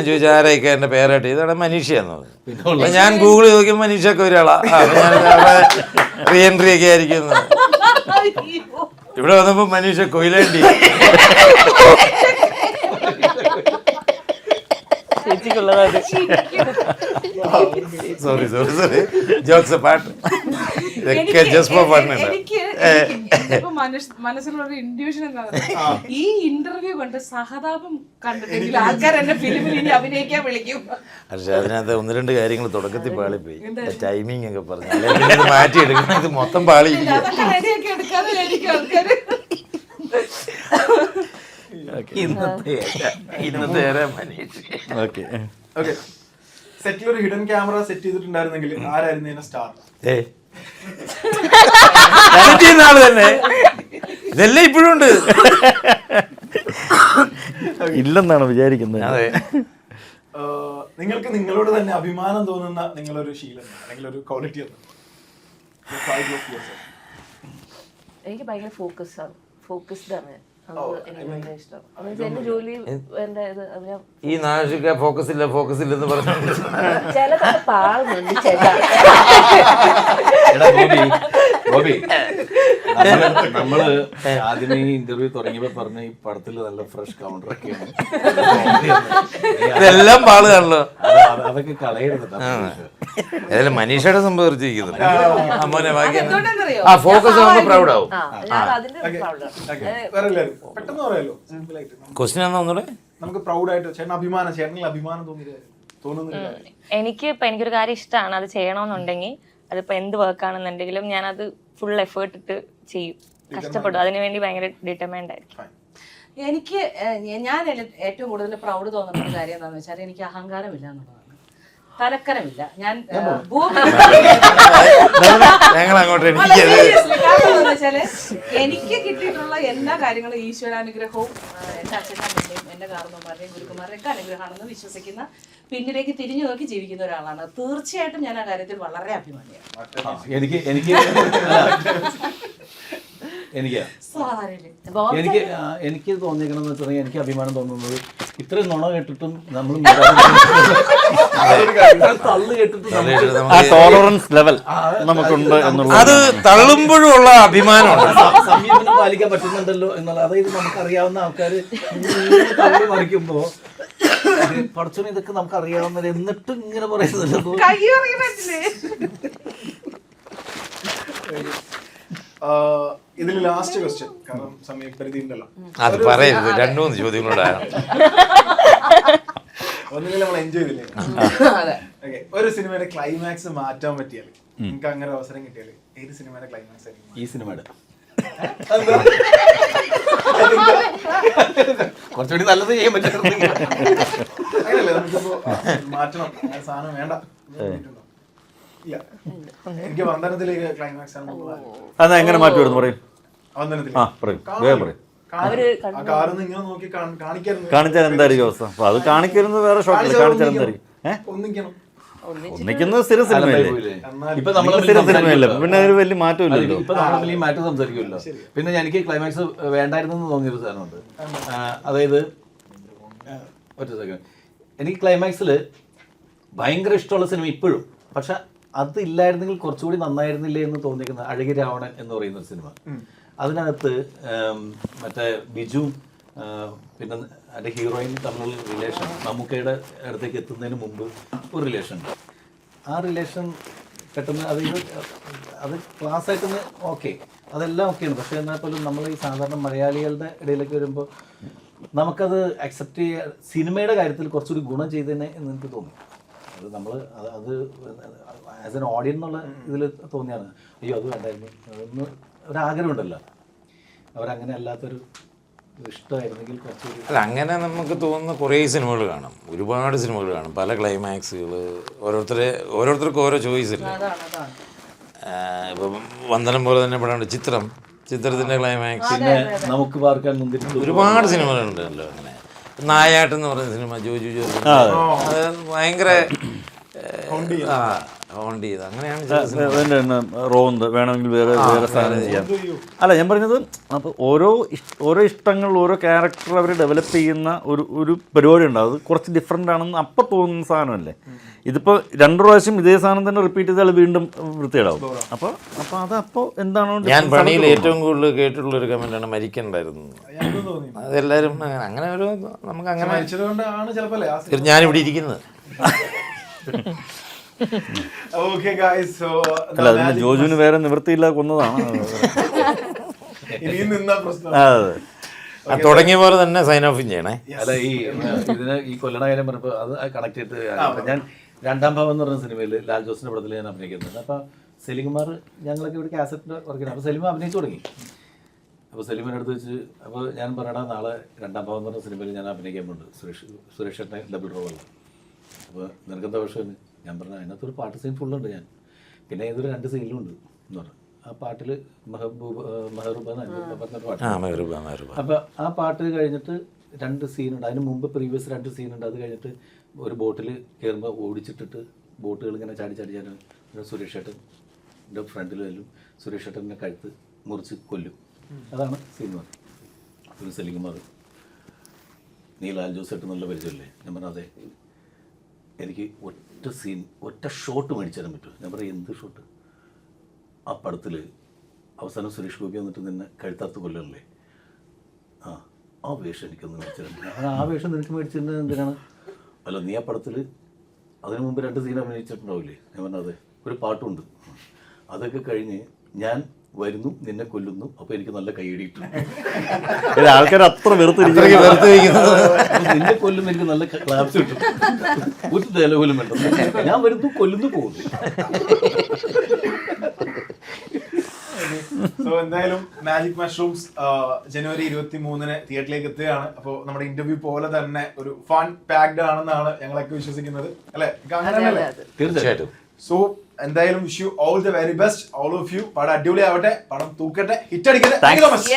ചോദിച്ചു ആരായിക്ക എന്റെ പേരായിട്ട്, ഇതാണ് മനീഷയാന്ന് പറഞ്ഞു. ഞാൻ ഗൂഗിൾ നോക്കിയപ്പോൾ മനീഷയൊക്കെ ഒരാളാ. റീ എൻട്രി ഒക്കെ ആയിരിക്കും. ഇവിടെ വന്നപ്പോ മനീഷ കൊയിലാണ്ടി. സോറി ജോക്സ് പാട്ട് ഇതൊക്കെ ജസ്റ്റ് ഫോർ ഫൺ. മനസ്സിലൊരു ഇൻഡ്യൂഷൻ എന്താണ്, ഈ ഇന്റർവ്യൂ കൊണ്ട് സഹതാപം കണ്ടിട്ടെങ്കിൽ ആൾക്കാർ എന്നെ ഫിലിമിൽ ഇനി അഭിനയിക്കാൻ വിളിക്കും. പക്ഷെ അതിനകത്ത് ഒന്ന് രണ്ട് കാര്യങ്ങൾ തുടക്കത്തിൽ പാളിപ്പോയി. ടൈമിംഗ് ഒക്കെ പറഞ്ഞു, അല്ലെങ്കിൽ ഇത് മാറ്റിയെടുക്കണം. ഇത് മൊത്തം പാളി. ഇന്നത്തെ ഓക്കെ, സെറ്റിൽ ഒരു ഹിഡൻ ക്യാമറ സെറ്റ് ചെയ്തിട്ടുണ്ടായിരുന്നെങ്കിൽ ആരായിരുന്നു സ്റ്റാർ? ആള് തന്നെ. ഇതെല്ലാം ഇപ്പോഴും ഉണ്ട് ഇല്ലെന്നാണ് വിചാരിക്കുന്നത്. അതെ, നിങ്ങൾക്ക് നിങ്ങളോട് തന്നെ അഭിമാനം തോന്നുന്ന നിങ്ങളൊരു ശീലം അല്ലെങ്കിൽ ഒരു ക്വാളിറ്റി? എനിക്ക് ഭയങ്കര ഫോക്കസ്ഡ് ആണ്. എനിക്ക് ഭയങ്കര ഇഷ്ടം. എന്റെ ജോലി ഈ നാഷിക ഫോക്കസ് ഇല്ലെന്ന് പറഞ്ഞു. ചിലതൊക്കെ പാളുന്നുണ്ട് ചേട്ടാ. ഗോപി, നമ്മള് ആദ്യമേ ഈ ഇന്റർവ്യൂ തുടങ്ങിയപ്പോ പറഞ്ഞ ഈ പടത്തിൽ നല്ല ഫ്രഷ് കൗണ്ടർ ഒക്കെയാണ്. ഇതെല്ലാം പാളുകാണല്ലോ. അതൊക്കെ കളയരുത്. ഏതായാലും മനീഷയുടെ സംഭവിച്ചിരിക്കുന്നുണ്ട്. അമ്മോനെ ബാക്കി എന്തുകൊണ്ടാണെന്നറിയോ? ആ ഫോക്കസ് ആകുമ്പോൾ പ്രൗഡ് ആവും. ഞാൻ അതിന്റെ proud ആണ്. വേറെ എല്ലാവരും പെട്ടെന്ന് പറയാലോ, സിമ്പിൾ ആയിട്ട്. ക്വസ്റ്റ്യൻ എന്നാ ഒന്നുകൂടെ? നമുക്ക് പ്രൗഡായിട്ട് ചേട്ടൻ അഭിമാനം, ചേട്ടനിൽ അഭിമാനം തോന്നുന്നില്ല? എനിക്കൊരു കാര്യം ഇഷ്ടമാണ്, അത് ചെയ്യണമെന്നുണ്ടെങ്കിൽ അതിപ്പോൾ എന്ത് വർക്കാണെന്നുണ്ടെങ്കിലും ഞാനത് ഫുൾ എഫേർട്ട് ഇട്ട് ചെയ്യും, കഷ്ടപ്പെടും, അതിനുവേണ്ടി ഭയങ്കര ഡിറ്റർമൈൻഡ് ആയിരിക്കും. എനിക്ക് ഞാൻ ഏറ്റവും കൂടുതൽ പ്രൗഡ് തോന്നുന്ന ഒരു കാര്യം എന്താണെന്ന് വെച്ചാൽ എനിക്ക് അഹങ്കാരമില്ല എന്നുള്ളതാണ്. തലക്കരമില്ല. ഞാൻ ഞങ്ങൾ അങ്ങോട്ട് എനിക്ക് കിട്ടിയിട്ടുള്ള എല്ലാ കാര്യങ്ങളും ഈശ്വരാനുഗ്രഹവും എൻ്റെ അച്ഛനമ്മയുടെയും എൻ്റെ കാരണവന്മാരുടെയും ഗുരുക്കന്മാരുടെയും ഒക്കെ അനുഗ്രഹമാണെന്ന് വിശ്വസിക്കുന്ന, പിന്നിലേക്ക് തിരിഞ്ഞു നോക്കി ജീവിക്കുന്ന ഒരാളാണ്. തീർച്ചയായിട്ടും ഞാൻ ആ കാര്യത്തിൽ വളരെ അഭിമാനിയാണ്. എനിക്ക് തോന്നിക്കണമെന്ന് വെച്ചാൽ എനിക്ക് അഭിമാനം തോന്നുന്നത് ഇത്രയും നുണ കേട്ടിട്ടും നമ്മൾ തള്ളു കേട്ടിട്ടും ആ ടോളറൻസ് ലെവൽ നമുക്കുണ്ട് എന്നുള്ളത് അത് തള്ളുമ്പോഴും ഉള്ള അഭിമാനമാണ്. സംയമനം പാലിക്കാൻ പറ്റുന്നുണ്ടല്ലോ എന്നുള്ള, അതായത് നമുക്കറിയാവുന്ന ആൾക്കാർ തള്ളി മറിക്കുമ്പോ കുറച്ചും ഇതൊക്കെ നമുക്ക് അറിയാവുന്നത് എന്നിട്ടും ഇങ്ങനെ പറയുന്നല്ലോ. ഇതിൽ ലാസ്റ്റ് ക്വസ്റ്റ്യൻ, കാരണം സമയപരിധി ഉണ്ടല്ലോ. അത് പറയരുത്, 2-3 ചോദ്യങ്ങളോടാണ്. ഒന്നുകിൽ നമ്മൾ എൻജോയ് ചെയ്തില്ലേ? ഒരു സിനിമയുടെ ക്ലൈമാക്സ് മാറ്റാൻ പറ്റിയാൽ, നിങ്ങൾക്ക് അങ്ങനെ അവസരം കിട്ടിയാൽ ഏത് സിനിമയുടെ ക്ലൈമാക്സ് ആയിരിക്കും? ഈ സിനിമയുടെ കുറച്ചുകൂടി നല്ലത് ചെയ്യാൻ പറ്റും. അങ്ങനെയല്ലേ, നമുക്കിപ്പോ മാറ്റണം, അങ്ങനെ സാധനം വേണ്ട. ഇല്ല, എനിക്ക് വന്ദനത്തിലേക്ക് ക്ലൈമാക്സ് ആണ്. അതെന്നാ എങ്ങനെ മാറ്റുമായിരുന്നു പറയും? വന്ദനത്തിൽ ആ പറയും, വേഗം പറയും. കാറിന്ന് ഇങ്ങനെ നോക്കി കാണിക്കായിരുന്നു. കാണിച്ചാൽ എന്തായിരിക്കും അവസ്ഥ? അപ്പൊ അത് കാണിക്കരുന്നത് വേറെ ഷോട്ടിൽ കാണിച്ചാൽ എന്തായിരിക്കും? ഒന്നിക്കണം. ഒന്നിക്കുന്നത് സ്ഥിര സിനിമയല്ലേ? ഇപ്പൊ നമ്മൾ സ്ഥിര സിനിമയല്ലേ, പിന്നെ ഒരു വലിയ മാറ്റമില്ലല്ലോ. ഇപ്പൊ നമ്മൾ ഈ മാറ്റം സംസാരിക്കുമല്ലോ. പിന്നെ എനിക്ക് ക്ലൈമാക്സ് വേണ്ടായിരുന്നെന്ന് തോന്നിയൊരു സാധനമുണ്ട്. അതായത് ഒറ്റ സെക്കൻഡ്, എനിക്ക് ക്ലൈമാക്സിൽ ഭയങ്കര ഇഷ്ടമുള്ള സിനിമ ഇപ്പോഴും, പക്ഷെ അത് ഇല്ലായിരുന്നെങ്കിൽ കുറച്ചുകൂടി നന്നായിരുന്നില്ലേ എന്ന് തോന്നിക്കുന്ന അഴകി രാവണൻ എന്ന് പറയുന്ന ഒരു സിനിമ. അതിനകത്ത് മറ്റേ ബിജു പിന്നെ അതിൻ്റെ ഹീറോയിൻ തമ്മിലുള്ള റിലേഷൻ, മമ്മൂക്കയുടെ അടുത്തേക്ക് എത്തുന്നതിന് മുമ്പ് ഒരു റിലേഷൻ ഉണ്ട്. ആ റിലേഷൻ പെട്ടെന്ന് അത് ക്ലാസ്സായിട്ടൊന്ന് ഓക്കെ, അതെല്ലാം ഓക്കെയാണ്. പക്ഷേ എന്നാൽ പോലും നമ്മൾ ഈ സാധാരണ മലയാളികളുടെ ഇടയിലേക്ക് വരുമ്പോൾ നമുക്കത് അക്സെപ്റ്റ് ചെയ്യുക, സിനിമയുടെ കാര്യത്തിൽ കുറച്ചുകൂടി ഗുണം ചെയ്തേനെ എന്ന് എനിക്ക് തോന്നി. അത് നമ്മൾ അത് ആസ് എൻ ഓഡിയൻ എന്നുള്ള ഇതിൽ തോന്നിയാണ്, അയ്യോ അത് വേണ്ടായിരുന്നു, അതൊന്ന് ഒരാഗ്രഹമുണ്ടല്ലോ, അവരങ്ങനെ അല്ലാത്തൊരു ഇഷ്ടമായിരുന്നെങ്കിൽ കുറച്ചുകൂടി. അല്ല, അങ്ങനെ നമുക്ക് തോന്നുന്ന കുറേ സിനിമകൾ കാണും, ഒരുപാട് സിനിമകൾ കാണും, പല ക്ലൈമാക്സുകൾ, ഓരോരുത്തർക്കും ഓരോ ചോയ്സ് ഇല്ല. ഇപ്പം വന്ദനം പോലെ തന്നെ പടമുണ്ട് ചിത്രത്തിൻ്റെ ക്ലൈമാക്സ്. പിന്നെ നമുക്ക് പാർക്കാൻ മുന്തിരി ഒരുപാട് സിനിമകളുണ്ടല്ലോ. അങ്ങനെ നായാട്ട് എന്ന് പറയുന്ന സിനിമ ജോജു അത് ഭയങ്കര ഹോണ്ട് ചെയ്ത് അങ്ങനെയാണ് റോന്ത് വേണമെങ്കിൽ വേറെ സാധനം ചെയ്യാം. അല്ല, ഞാൻ പറഞ്ഞത് അപ്പോൾ ഓരോ ഇഷ്ടങ്ങൾ, ഓരോ ക്യാരക്ടർ അവർ ഡെവലപ്പ് ചെയ്യുന്ന ഒരു പരിപാടി ഉണ്ടാവും. അത് കുറച്ച് ഡിഫറെൻ്റ് ആണെന്ന് അപ്പം തോന്നുന്ന സാധനമല്ലേ. ഇതിപ്പോൾ 2 പ്രാവശ്യം ഇതേ സാധനം തന്നെ റിപ്പീറ്റ് ചെയ്താൽ വീണ്ടും വൃത്തിയിടാവും. അപ്പോൾ അതപ്പോൾ എന്താണോ. ഞാൻ പണിയിൽ ഏറ്റവും കൂടുതൽ കേട്ടിട്ടുള്ളൊരു കമൻ്റാണ് മരിക്കണ്ടായിരുന്നു. അതെല്ലാവരും അങ്ങനെ ഒരു നമുക്ക് അങ്ങനെ ഞാനിവിടെ ഇരിക്കുന്നത്. അല്ല, അതിന് ജോജുവിന് വേറെ നിവൃത്തിയില്ല, കൊന്നതാണ്. തുടങ്ങിയ പോലെ തന്നെ സൈൻ ഓഫ് ചെയ്യണേ. അല്ല, ഈ കൊല്ലണ കാര്യം പറഞ്ഞപ്പോൾ അത് കണക്ട് ചെയ്തിട്ട് ഞാൻ 2ാം ഭാവം എന്ന് പറഞ്ഞ സിനിമയിൽ ലാൽ ജോസിന്റെ പടത്തിൽ ഞാൻ അഭിനയിക്കുന്നുണ്ട്. അപ്പോൾ സെലിംകുമാർ ഞങ്ങളൊക്കെ ഇവിടെ കാസറ്റിൻ്റെ വർക്കിനാണ്. അപ്പോൾ സെലിമ അഭിനയിച്ചു തുടങ്ങി. അപ്പോൾ സെലിമിൻ്റെ അടുത്ത് വെച്ച് അപ്പോൾ ഞാൻ പറയണ നാളെ 2ാം ഭാവം എന്ന് പറഞ്ഞ സിനിമയിൽ ഞാൻ അഭിനയിക്കാൻ പോകുന്നുണ്ട്, സുരേഷ് ചേട്ടനെ ഡബിൾ റോളിൽ. അപ്പോൾ നിനക്കെന്താ പക്ഷേ ഞാൻ പറഞ്ഞു, അതിനകത്തൊരു പാട്ട് സീൻ ഫുള്ളുണ്ട് ഞാൻ, പിന്നെ ഏതൊരു 2 സീനിലും ഉണ്ട് എന്ന് പറഞ്ഞു. ആ പാട്ടിൽ മെഹറൂബ പറഞ്ഞൊരു പാട്ട്. അപ്പോൾ ആ പാട്ട് കഴിഞ്ഞിട്ട് 2 സീനുണ്ട്. അതിന് മുമ്പ് പ്രീവിയസ് 2 സീനുണ്ട്. അത് കഴിഞ്ഞിട്ട് ഒരു ബോട്ടിൽ കയറുമ്പോൾ ഓടിച്ചിട്ടിട്ട് ബോട്ടുകൾ ഇങ്ങനെ ചാടി സുരേഷ് ചേട്ടൻ്റെ ഫ്രണ്ടിൽ വരും, സുരേഷ് ചേട്ടൻ്റെ കഴുത്ത് മുറിച്ച് കൊല്ലും. അതാണ് സീൻ പറഞ്ഞത്. ഒരു സെലിംകുമാർ, നീ ലാൽ ജോസ് ചേട്ടൻ നല്ല പരിചയമില്ലേ? ഞാൻ പറഞ്ഞു അതെ, എനിക്ക് ഒറ്റ ഷോട്ട് മേടിച്ചു തരാൻ പറ്റുമോ? ഞാൻ പറയും എന്ത് ഷോട്ട്? ആ പടത്തിൽ അവസാനം സുരേഷ് ഗോപി വന്നിട്ട് നിന്നെ കഴുത്താത്ത് കൊല്ലല്ലേ, ആ വേഷം എനിക്കൊന്ന് മേടിച്ചിട്ടുണ്ട്. ആ വേഷം നിനക്ക് മേടിച്ചിരുന്നത് എന്തിനാണ്? അല്ല, നീ ആ പടത്തിൽ അതിനു മുമ്പ് 2 സീൻ അഭിനയിച്ചിട്ടുണ്ടാവില്ലേ? ഞാൻ പറഞ്ഞത് ഒരു പാട്ടുണ്ട്. അതൊക്കെ കഴിഞ്ഞ് ഞാൻ വരുന്നു, നിന്നെ കൊല്ലുന്നു, അപ്പോൾ എനിക്ക് നല്ല കൈയടി കിട്ടും. ആൾക്കാർ അത്ര വെറുതെ നിന്നെ കൊല്ലുന്നു, എനിക്ക് നല്ല ക്ലാപ്സ് കിട്ടും. ഒരു ഡയലോഗ് പോലും വേണ്ട, ഞാൻ വരുന്നു, കൊല്ലുന്നു, പോകുന്നു. സോ എന്തായാലും മാജിക് മഷ്റൂംസ് ജനുവരി 23-ന് തിയേറ്ററിലേക്ക് എത്തുകയാണ്. അപ്പോൾ നമ്മുടെ ഇന്റർവ്യൂ പോലെ തന്നെ ഒരു ഫൺ പാക്ഡ് ആണെന്നാണ് ഞങ്ങളൊക്കെ വിശ്വസിക്കുന്നത്, അല്ലെ? അങ്ങനെയല്ലേ? തീർച്ചയായിട്ടും. സോ എന്തായാലും wish you all the very best, all of you. പടം അടിപൊളി ആവട്ടെ, പടം തൂക്കട്ടെ, ഹിറ്റ് അടിക്കട്ടെ. Thank you so much.